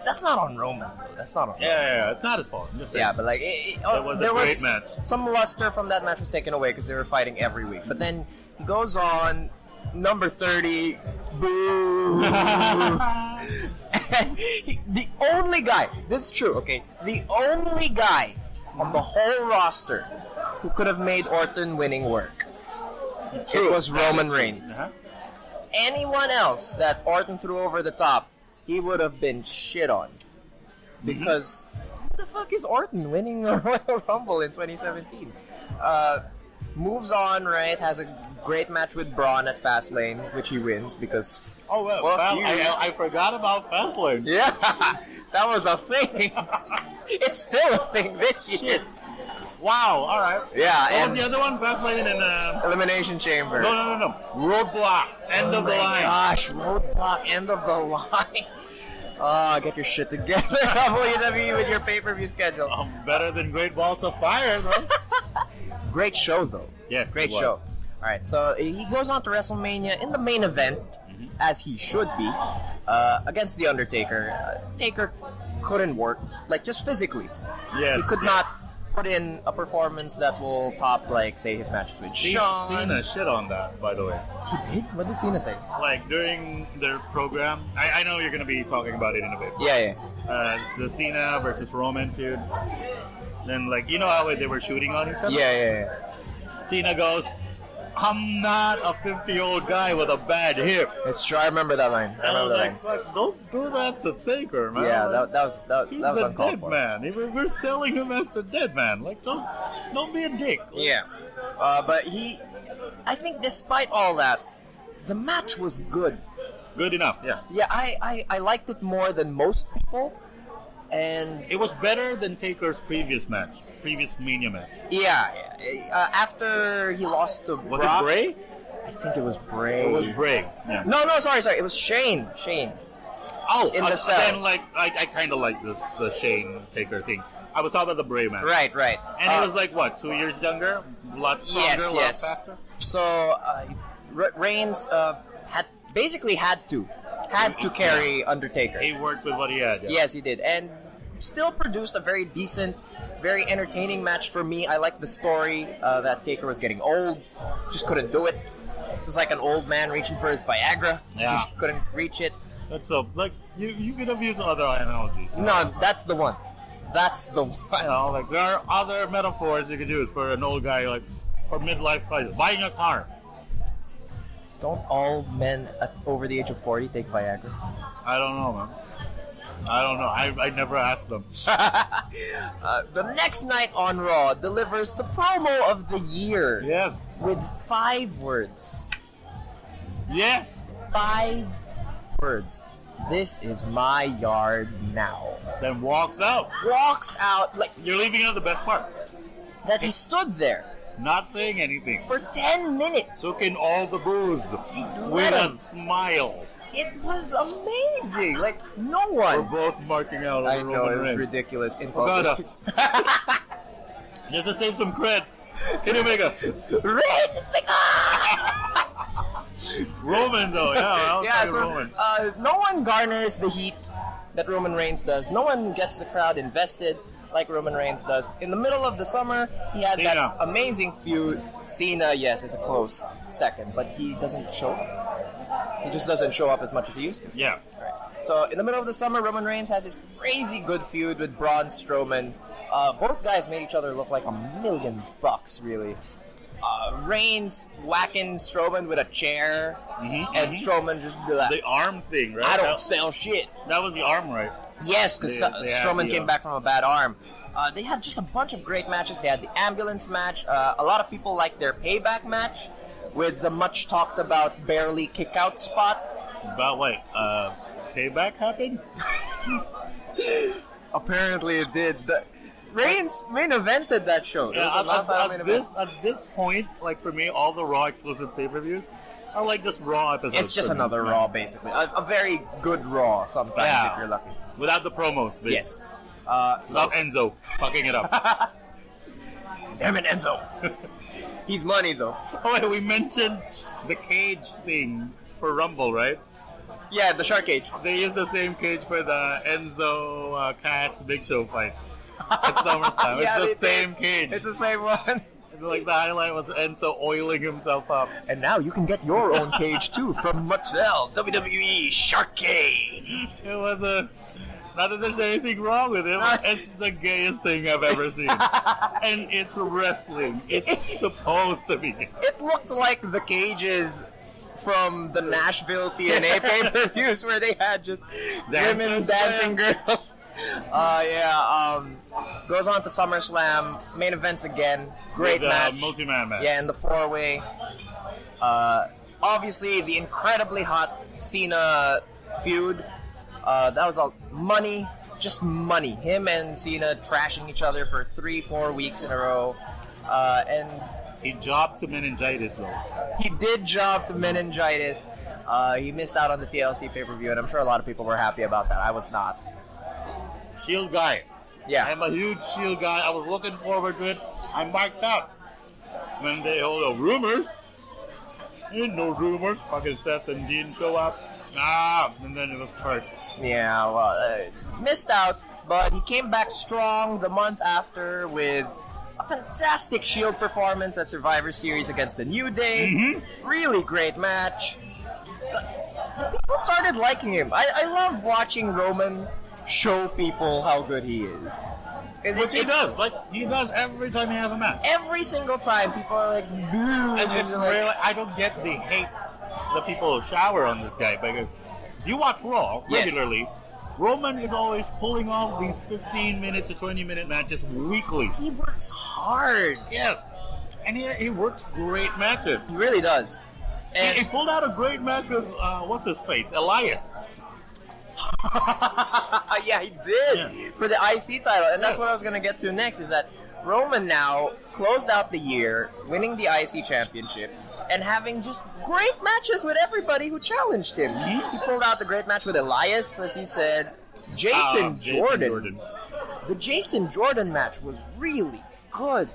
that's not on Roman. That's not on Roman. Yeah, it's not his fault. Yeah, but like there was a great match. Some luster from that match was taken away because they were fighting every week. But then he goes on, number 30, boo. The only guy, this is true, okay? The only guy on the whole roster who could have made Orton winning work. True. It was Roman Reigns. Anyone else that Orton threw over the top, he would have been shit on. Because what the fuck is Orton winning the Royal Rumble in 2017? Moves on, right? Has a great match with Braun at Fastlane, which he wins because. Oh well, I forgot about Fastlane. Yeah, that was a thing. It's still a thing this year. Wow. All right. Yeah. What was the other one? Fastlane and Elimination Chamber. No. Roadblock. End of the line. Gosh, Roadblock. End of the line. Oh, get your shit together, WWE, with your pay-per-view schedule. Better than Great Balls of Fire, though. Great show, though. Yes, great show. All right, so he goes on to WrestleMania in the main event, as he should be, against The Undertaker. Taker couldn't work, like, just physically. Yes. He could not put in a performance that will top, like, say, his matches with Shawn. Cena shit on that, by the way. He did? What did Cena say? Like, during their program, I know you're going to be talking about it in a bit. Yeah. The Cena versus Roman feud. Then, like, you know how they were shooting on each other? Yeah. Cena goes, I'm not a 50-year-old guy with a bad hip. It's true. I remember that line. Like, don't do that to Taker, man. Yeah, like, that was uncalled for. Man. We're selling him as the dead man. Like, don't be a dick. Yeah. But I think despite all that, the match was good. Good enough, yeah. Yeah, I liked it more than most people. And it was better than Taker's previous Mania match. Yeah. After he lost to Was Brock, it Bray? I think it was Bray. It was Bray. Yeah. No, sorry. It was Shane. Oh, in the cell. Then like I kind of like the Shane Taker thing. I was talking about the Bray match. Right. And it was like what, 2 years younger, a lot stronger, a lot faster. So Reigns had to carry Undertaker. He worked with what he had. Yeah. Yes, he did, and still produced a very decent, very entertaining match for me. I liked the story that Taker was getting old, just couldn't do it. It was like an old man reaching for his Viagra. Yeah. Just couldn't reach it. That's like you could have used other analogies. No, that's the one. You know, like there are other metaphors you could use for an old guy, like for midlife crisis, buying a car. Don't all men over the age of 40 take Viagra? I don't know, man. I don't know. I never asked them. The next night on Raw delivers the promo of the year. Yes. With 5 words. Yes. 5 words. This is my yard now. Then walks out. Like you're leaving out the best part. That he stood there. Not saying anything. For 10 minutes. Took in all the booze. With a smile. It was amazing. Like, no one. We're both marking out I know, Roman it was Reigns. ridiculous. In public. Just to save some cred. Can you make a... Roman, though. Yeah, Roman. No one garners the heat that Roman Reigns does. No one gets the crowd invested like Roman Reigns does. In the middle of the summer, he had that amazing feud. Cena, yes, is a close second, but he doesn't show up. He just doesn't show up as much as he used to. Yeah. Right. So, in the middle of the summer, Roman Reigns has this crazy good feud with Braun Strowman. Both guys made each other look like $1 million, really. Reigns whacking Strowman with a chair, and Strowman just be like, the arm thing, right? I don't sell shit. That was the arm, right? Yes, because Strowman came back from a bad arm. They had just a bunch of great matches. They had the ambulance match. A lot of people liked their payback match with the much talked about barely kick out spot. But wait, payback happened? Apparently it did. Reigns main evented that show. Yeah, at this point, like for me, all the Raw exclusive pay-per-views are like just Raw episodes. It's just another Raw, basically. A very good Raw sometimes, if you're lucky. Without the promos, basically. Yes. Without Enzo fucking it up. Damn it, Enzo. He's money, though. Oh, wait, we mentioned the cage thing for Rumble, right? Yeah, the shark cage. They used the same cage for the Enzo Cass Big Show fight at SummerSlam. Yeah, it's the same cage. It's the same one. Like the highlight was Enzo oiling himself up. And now you can get your own cage too from Montecillo WWE Shark Cage. It was not that there's anything wrong with it, but it's the gayest thing I've ever seen. And it's wrestling. It's supposed to be gay. It looked like the cages from the Nashville TNA pay-per-views where they had just women dancing girls. Goes on to SummerSlam, main events again. Great match. Multi-man match. Yeah, in the 4-way. Obviously, the incredibly hot Cena feud. That was all money, just money. Him and Cena trashing each other for 3-4 weeks in a row. And he jobbed to meningitis, though. He did job to meningitis. He missed out on the TLC pay-per-view, and I'm sure a lot of people were happy about that. I was not. Shield guy. Yeah. I'm a huge Shield guy. I was looking forward to it. I marked out. When they hold the rumors. Ain't no rumors. Fucking Seth and Dean show up. And then it was Kurt. Yeah, well, missed out, but he came back strong the month after with a fantastic Shield performance at Survivor Series against the New Day. Mm-hmm. Really great match. People started liking him. I love watching Roman show people how good he is. Which he does. Like, he does every time he has a match. Every single time, people are like, boo. And it's really, I don't get the hate the people shower on this guy, because if you watch Raw regularly, yes, Roman is always pulling off these 15-minute to 20-minute matches weekly. He works hard. Yes. And he works great matches. He really does. And he pulled out a great match with, what's his face? Elias. Yeah, he did. For the IC title. And that's what I was going to get to next, is that Roman now closed out the year winning the IC championship and having just great matches with everybody who challenged him. Mm-hmm. He pulled out the great match with Elias, as you said. Jason Jordan. The Jason Jordan match was really good.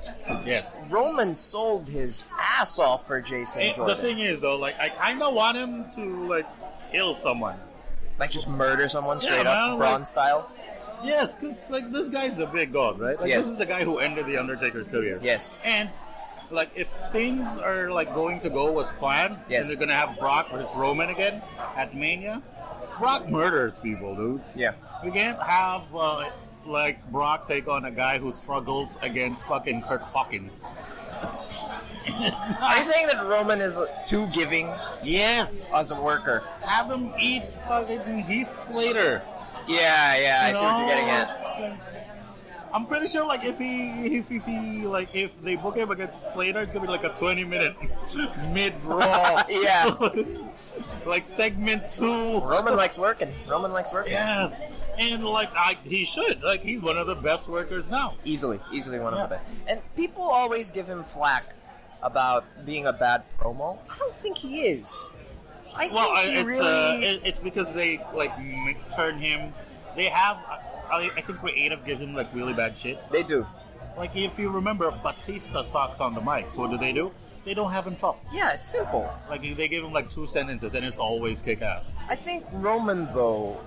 Yes. Roman sold his ass off for Jason Jordan. The thing is, though, like, I kind of want him to, like, kill someone. Like, just murder someone straight up, Braun style? Yes, because, like, this guy's a big dog, right? Like, yes. This is the guy who ended The Undertaker's career. Yes. And, like, if things are, like, going to go as planned, yes, and they're going to have Brock versus Roman again at Mania, Brock murders people, dude. Yeah. We can't have, like, Brock take on a guy who struggles against fucking Kurt Hawkins. Are you saying that Roman is too giving? Yes. As a worker. Have him eat fucking Heath Slater. Yeah, I see what you're getting at. I'm pretty sure, like, if they book him against Slater, it's gonna be like a 20-minute mid-raw. Yeah. Like segment 2. Roman likes working. Yes. And, like, he should. Like, he's one of the best workers now. Easily one of the best. And people always give him flack about being a bad promo. I don't think he is. I think it's because they, like, turn him. They have, I think creative gives him, like, really bad shit. They do. Like, if you remember, Batista sucks on the mic. So what do? They don't have him talk. Yeah, it's simple. Like, they give him, like, 2 sentences, and it's always kick-ass. I think Roman, though...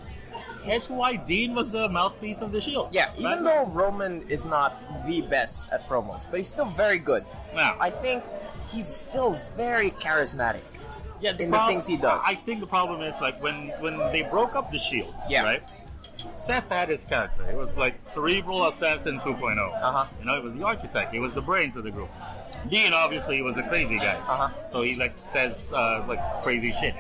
That's why Dean was the mouthpiece of the Shield. Yeah, even though Roman is not the best at promos, but he's still very good. Yeah. I think he's still very charismatic in the things he does. I think the problem is, like, when they broke up the Shield, right? Seth had his character. It was like Cerebral Assassin 2.0. Uh-huh. You know, it was the architect. He was the brains of the group. Dean, obviously, was a crazy guy. Uh-huh. So he, like, says, like, crazy shit.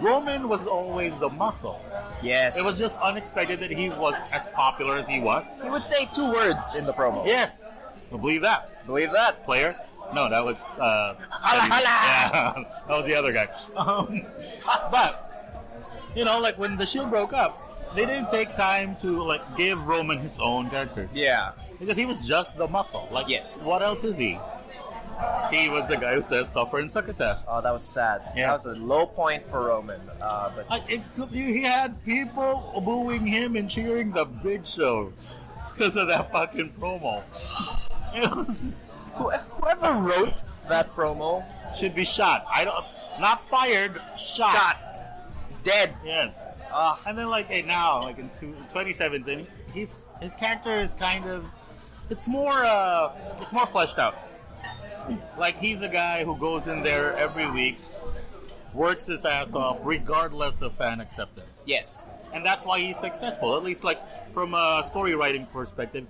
Roman was always the muscle. Yes. It was just unexpected that he was as popular as he was. He would say 2 words in the promo. Yes. Well, believe that. Believe that. Player? No, that was... Hala. Yeah, that was the other guy. But, you know, like, when the Shield broke up, they didn't take time to, like, give Roman his own character. Yeah. Because he was just the muscle. Like, yes. What else is he? He was the guy who says suffer and succotash. Oh, that was sad. Yeah. That was a low point for Roman. But he had people booing him and cheering the Big Show because of that fucking promo. Whoever wrote that promo should be shot. Not fired, shot. Dead. Yes. And then, like, now, like, in 2017, his character is kind of, it's more fleshed out. Like, he's a guy who goes in there every week, works his ass off, regardless of fan acceptance. Yes. And that's why he's successful, at least, like, from a story writing perspective.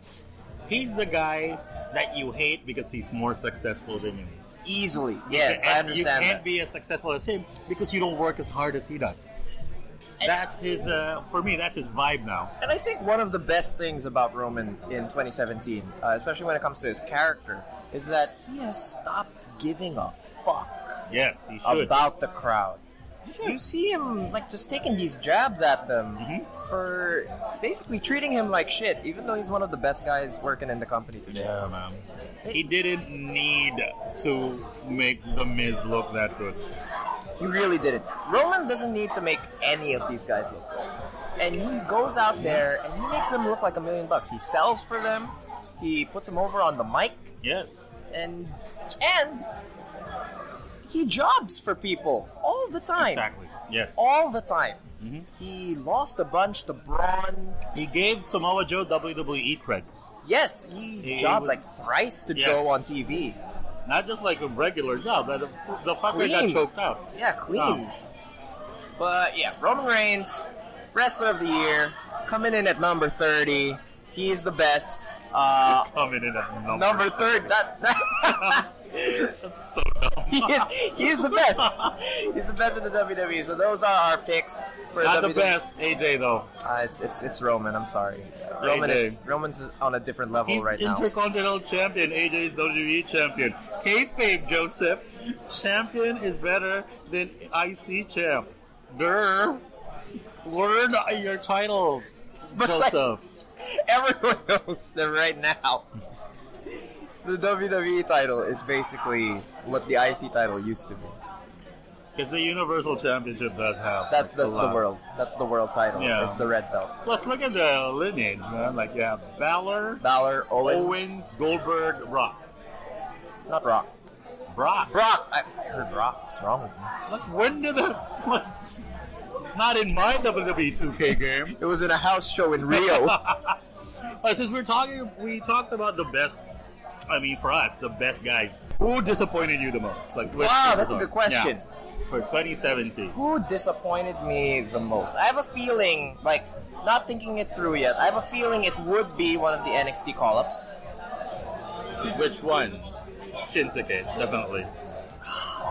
He's the guy that you hate because he's more successful than you. Easily. Yes, I understand. You can't be as successful as him because you don't work as hard as he does. That's his, for me, that's his vibe now. And I think one of the best things about Roman in 2017, especially when it comes to his character, is that he has stopped giving a fuck. Yes, he should. About the crowd. You see him like just taking these jabs at them for basically treating him like shit, even though he's one of the best guys working in the company today. Yeah, man. He didn't need to make The Miz look that good. He really didn't. Roman doesn't need to make any of these guys look good. And he goes out there and he makes them look like $1 million. He sells for them. He puts them over on the mic. Yes. And he jobs for people all the time. Exactly. Yes. All the time. He lost a bunch to Braun. He gave Samoa Joe WWE cred. Yes, he jobbed like thrice to Joe on TV. Not just like a regular job, but the fucker got choked out. Yeah, clean. But yeah, Roman Reigns, Wrestler of the Year, coming in at number 30. He's the best. Coming in at number 30. That's so dumb. He is the best. He's the best in the WWE. So those are our picks for Not WWE. the best, AJ though. It's Roman. I'm sorry. Roman's on a different level He's right now. He's Intercontinental Champion. AJ is WWE Champion. Kayfabe, Joseph. Champion is better than IC Champ. Durr. Learn your titles, Joseph. Everyone knows that right now the WWE title is basically what the IC title used to be. Because the Universal Championship does have. That's the world. That's the world title. Yeah. It's the red belt. Let's look at the lineage, man. Like you have Balor, Owens, Goldberg, Rock. Not Rock. Brock. I heard Rock. What's wrong with me? Look, when did not in my WWE 2K game. It was in a house show in Rio. But since we talked about the best. I mean, for us, the best guys. Who disappointed you the most? Like, wow, that's a good question. Yeah. For 2017. Who disappointed me the most? I have a feeling, like, not thinking it through yet, I have a feeling it would be one of the NXT call-ups. Which one? Shinsuke, definitely.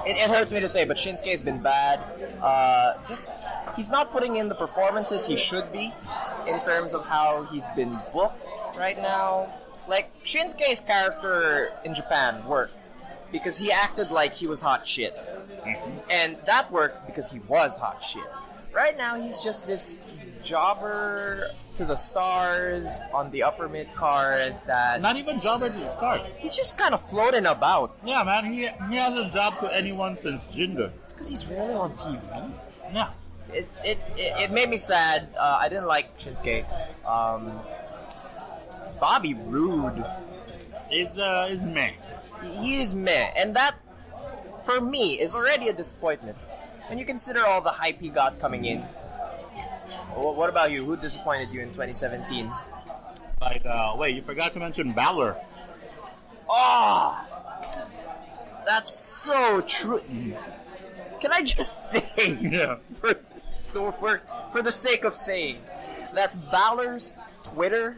It hurts me to say, but Shinsuke has been bad. He's not putting in the performances he should be in terms of how he's been booked right now. Like, Shinsuke's character in Japan worked because he acted like he was hot shit. And that worked because he was hot shit. Right now, he's just this jobber to the stars on the upper mid card that... Not even jobber to the stars. He's just kind of floating about. Yeah, man, he hasn't jobbed to anyone since Jinder. It's because he's rarely on TV. Yeah. It made me sad. I didn't like Shinsuke. Bobby Roode is meh. He is meh, and that for me is already a disappointment. When you consider all the hype he got coming in. What about you? Who disappointed you in 2017? Like, wait, you forgot to mention Balor. Oh, that's so true. Can I just say, for the sake of saying, that Balor's Twitter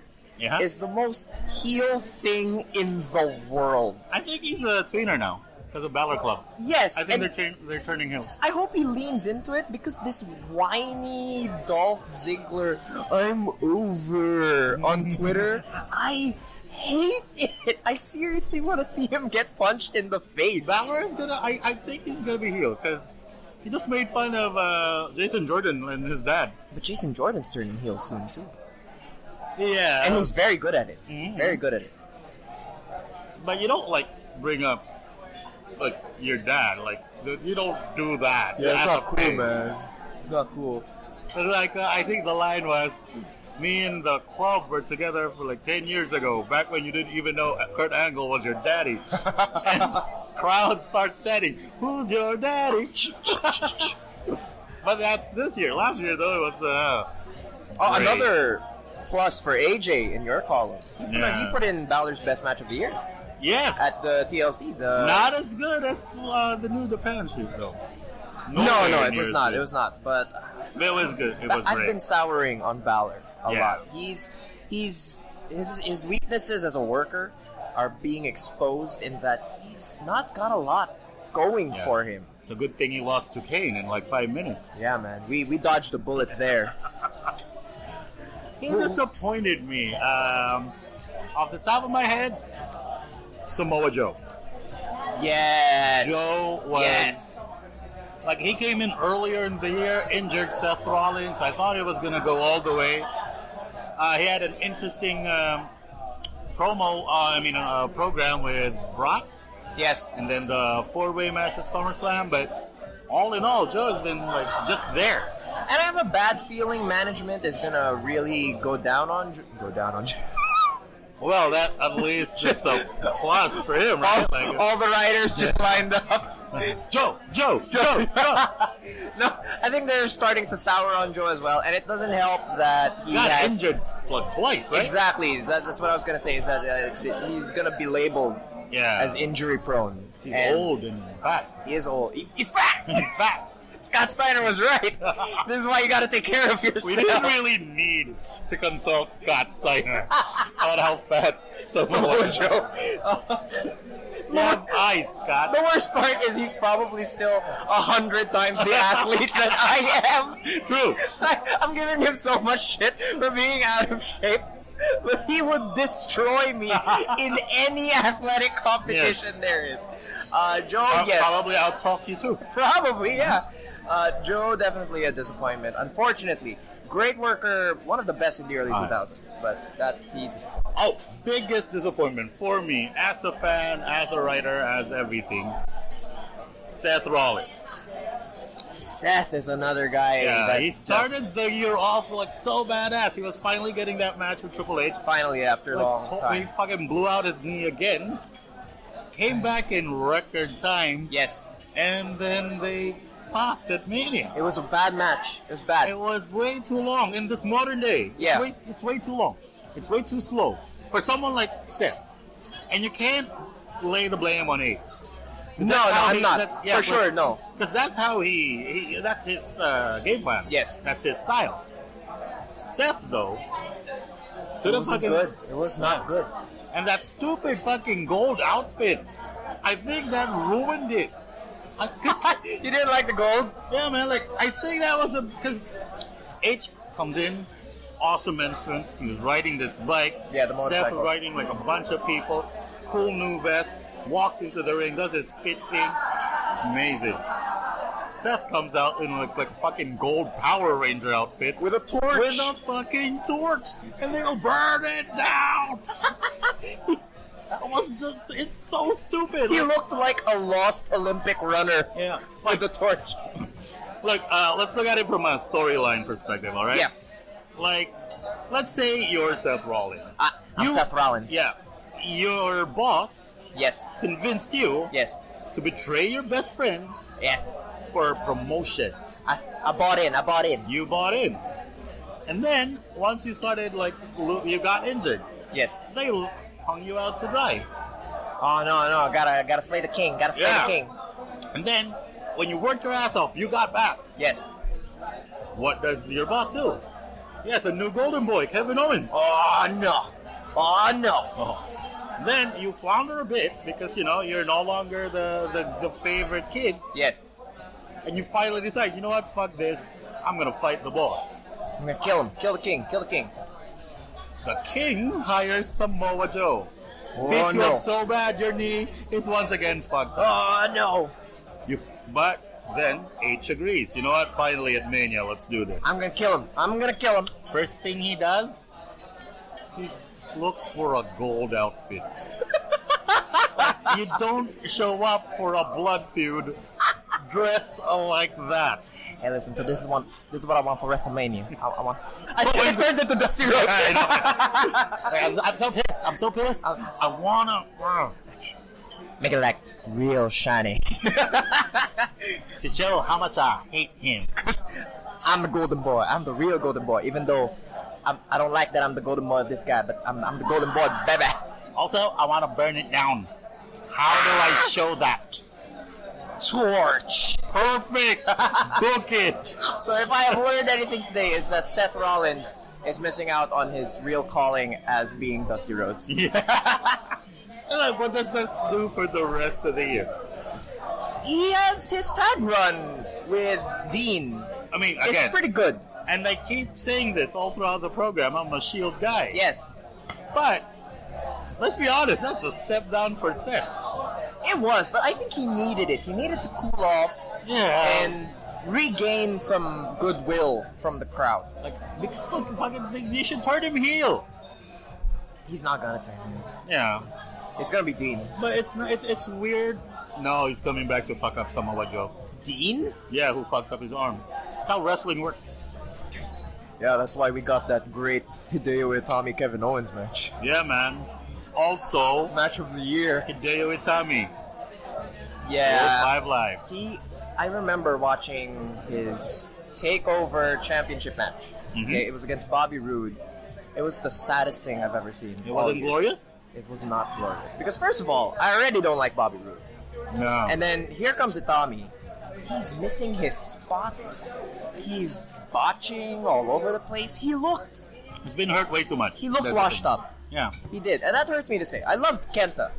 is the most heel thing in the world. I think he's a tweener now because of Balor Club. Yes, I think they're turning heel. I hope he leans into it because this whiny Dolph Ziggler, I'm over on Twitter, I hate it. I seriously want to see him get punched in the face. Balor is gonna. I think he's gonna be heel because he just made fun of Jason Jordan and his dad. But Jason Jordan's turning heel soon too. Yeah. And he's very good at it. Very good at it. But you don't, bring up, your dad. You don't do that. Yeah, it's not cool, man. It's not cool. I think the line was, me and the club were together for 10 years ago, back when you didn't even know Kurt Angle was your daddy. And crowd starts chanting, who's your daddy? But that's this year. Last year, though, it was... another... plus for AJ in your column. He put in Balor's best match of the year. Yes. At the TLC. Not as good as the New Japan shoot, though. No, it was not. It was not. But it was good. It was I've great. been souring on Balor a lot. His weaknesses as a worker are being exposed in that he's not got a lot going for him. It's a good thing he lost to Kane in 5 minutes. Yeah, man. We dodged a bullet there. Who disappointed me? Off the top of my head, Samoa Joe. Yes. Joe was... Yes. Like, he came in earlier in the year, injured Seth Rollins. I thought he was going to go all the way. He had an interesting program with Brock. Yes. And then the 4-way match at SummerSlam. But all in all, Joe has been, like, just there. And I have a bad feeling management is going to really go down on Joe. Well, that at least is a plus for him, right? All the writers just lined up. Joe. No, I think they're starting to sour on Joe as well, and it doesn't help that he got has injured like twice, right? Exactly. That's what I was gonna say. Is that he's gonna be labeled as injury prone. He's old and fat. He is old. He's fat. He's fat. Scott Steiner was right. This is why you got to take care of yourself. We didn't really need to consult Scott Steiner on how fat someone Joe. You have eyes, Scott. The worst part is he's probably still 100 times the athlete that I am. True. I'm giving him so much shit for being out of shape. But he would destroy me in any athletic competition there is. Joe, yes. Probably out-talk you too. Probably, yeah. Joe, definitely a disappointment. Unfortunately, great worker, one of the best in the early 2000s, but that he disappointed. Oh, biggest disappointment for me, as a fan, as a writer, as everything, Seth Rollins. Seth is another guy. Yeah, he started the year off like so badass. He was finally getting that match with Triple H. Finally, after a long time. He fucking blew out his knee again. Came back in record time. Yes. And then they sucked at Mania. It was a bad match. It was bad. It was way too long in this modern day. Yeah. It's way too long. It's way too slow. For someone like Seth. And you can't lay the blame on H. No, I'm not. For sure, no. Because that's how that's his game plan. Yes. That's his style. Seth, though, it wasn't good. It was not good. And that stupid fucking gold outfit, I think that ruined it. You didn't like the gold? Yeah, man. Like, I think that was because H comes in, awesome entrance. He was riding this bike. Yeah, the motorcycle. Steph was riding like a bunch of people. Cool new vest. Walks into the ring, does his spit thing. Amazing. Seth comes out in like a fucking gold Power Ranger outfit. With a torch. With a fucking torch. And they'll burn it down. That was just, it's so stupid. He looked like a lost Olympic runner. Yeah. With the torch. Look, let's look at it from a storyline perspective, alright? Yeah. Like, let's say you're Seth Rollins. I'm Seth Rollins. Yeah. Your boss... Yes. Convinced you. Yes. To betray your best friends. Yeah. For promotion. I bought in. You bought in. And then, once you started, like, you got injured. Yes. They hung you out to dry. Oh, no. Gotta slay the king. Gotta slay the king. And then, when you worked your ass off, you got back. Yes. What does your boss do? Yes, a new golden boy, Kevin Owens. Oh, no. Oh. Then you flounder a bit because, you know, you're no longer the favorite kid. Yes. And you finally decide, you know what, fuck this. I'm going to fight the boss. I'm going to kill him. Kill the king. The king hires Samoa Joe. Oh, beats you up so bad your knee is once again fucked up. Oh, no. But then H agrees. You know what, finally at Mania, let's do this. I'm going to kill him. First thing he does, he looks for a gold outfit. You don't show up for a blood feud dressed like that. Hey, listen, so this is what I want for WrestleMania. I turned into Dusty Rhodes. I'm so pissed. I wanna make it like real shiny to show how much I hate him. I'm the golden boy. I'm the real golden boy. Even though I don't like that I'm the golden boy of this guy, but I'm the golden boy, baby. Also, I want to burn it down. How do I show that? Torch. Perfect. Book it. So if I have learned anything today, it's that Seth Rollins is missing out on his real calling as being Dusty Rhodes. Yeah. What does this do for the rest of the year? He has his tag run with Dean. I mean, again, it's pretty good. And I keep saying this all throughout the program. I'm a Shield guy. Yes. But let's be honest, that's a step down for Seth. It It was, but I think he needed it. He needed to cool off and regain some goodwill from the crowd. Like, because look, fucking, they should turn him heel. He's not gonna turn him. Yeah. It's gonna be Dean. But it's not, it's weird. No, he's coming back to fuck up Samoa Joe. Dean? Yeah, who fucked up his arm. That's how wrestling works. Yeah, that's why we got that great Hideo Itami Kevin Owens match. Yeah, man. Also, Match of the year. Hideo Itami. Yeah. 5 Live. I remember watching his TakeOver championship match. Mm-hmm. Okay, it was against Bobby Roode. It was the saddest thing I've ever seen. It wasn't glorious? It was not glorious. Because first of all, I already don't like Bobby Roode. No. And then here comes Itami. He's missing his spots. He's botching all over the place. He's been hurt way too much. He looked washed up. Yeah. He did. And that hurts me to say. I loved Kenta.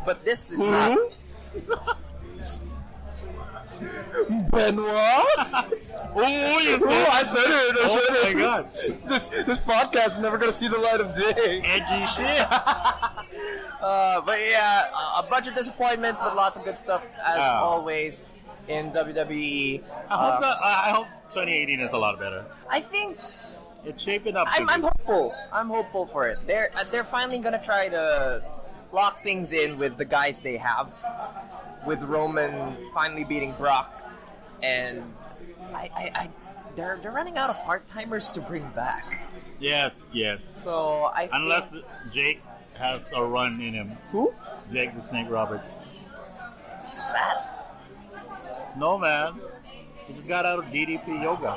But this is not... Benoit? I said it. Oh my god. This podcast is never going to see the light of day. Edgy shit. But yeah, a bunch of disappointments, but lots of good stuff as always in WWE. I hope 2018 is a lot better. I think it's shaping up. I'm hopeful. I'm hopeful for it. They're finally gonna try to lock things in with the guys they have, with Roman finally beating Brock, and they're running out of part-timers to bring back. Yes. So unless Jake has a run in him. Who? Jake the Snake Roberts. He's fat. No, man. He just got out of DDP yoga.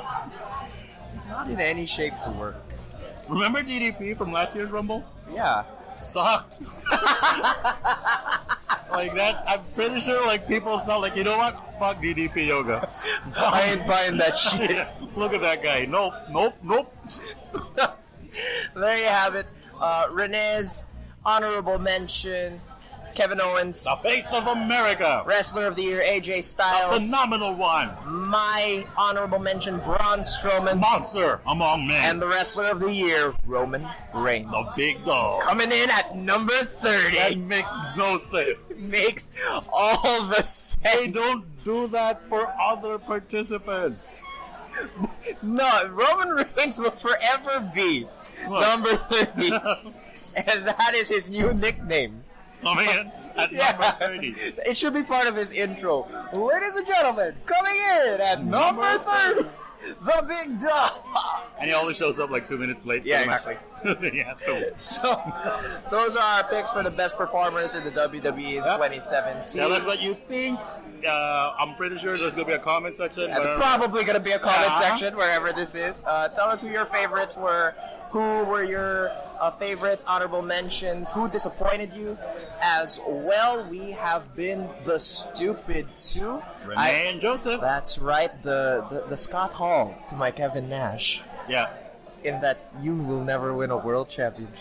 He's not in any shape to work. Remember DDP from last year's Rumble? Yeah. Sucked. Like that, I'm pretty sure like people sound like, you know what? Fuck DDP yoga. I ain't buying that shit. Look at that guy. Nope. There you have it. Rene's honorable mention, Kevin Owens. The face of America. Wrestler of the year, AJ Styles. A phenomenal one. My honorable mention, Braun Strowman. Monster among men. And the wrestler of the year, Roman Reigns. The big dog. Coming in at number 30. That makes no sense. Makes all the sense. They don't do that for other participants. No, Roman Reigns will forever be number 30. And that is his new nickname. Coming in at number 30. It should be part of his intro. Ladies and gentlemen, coming in at number 30, the big dog. And he always shows up like 2 minutes late. Yeah, exactly. Yeah, so, those are our picks for the best performers in the WWE in 2017. Tell us what you think. I'm pretty sure there's going to be a comment section. There's probably going to be a comment section wherever this is. Tell us who your favorites were. Who were your favorites, honorable mentions? Who disappointed you? As well, we have been the Stupid 2. Rene and Joseph. That's right. The Scott Hall to my Kevin Nash. Yeah. In that you will never win a world championship.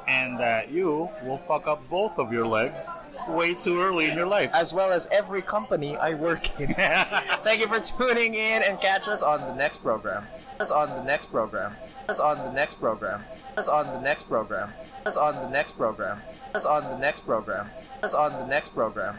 And that you will fuck up both of your legs way too early in your life. As well as every company I work in. Thank you for tuning in and catch us on the next program. Us on the next program. Us on the next program. Us on the next program. Us on the next program. Us on the next program. Us on the next program.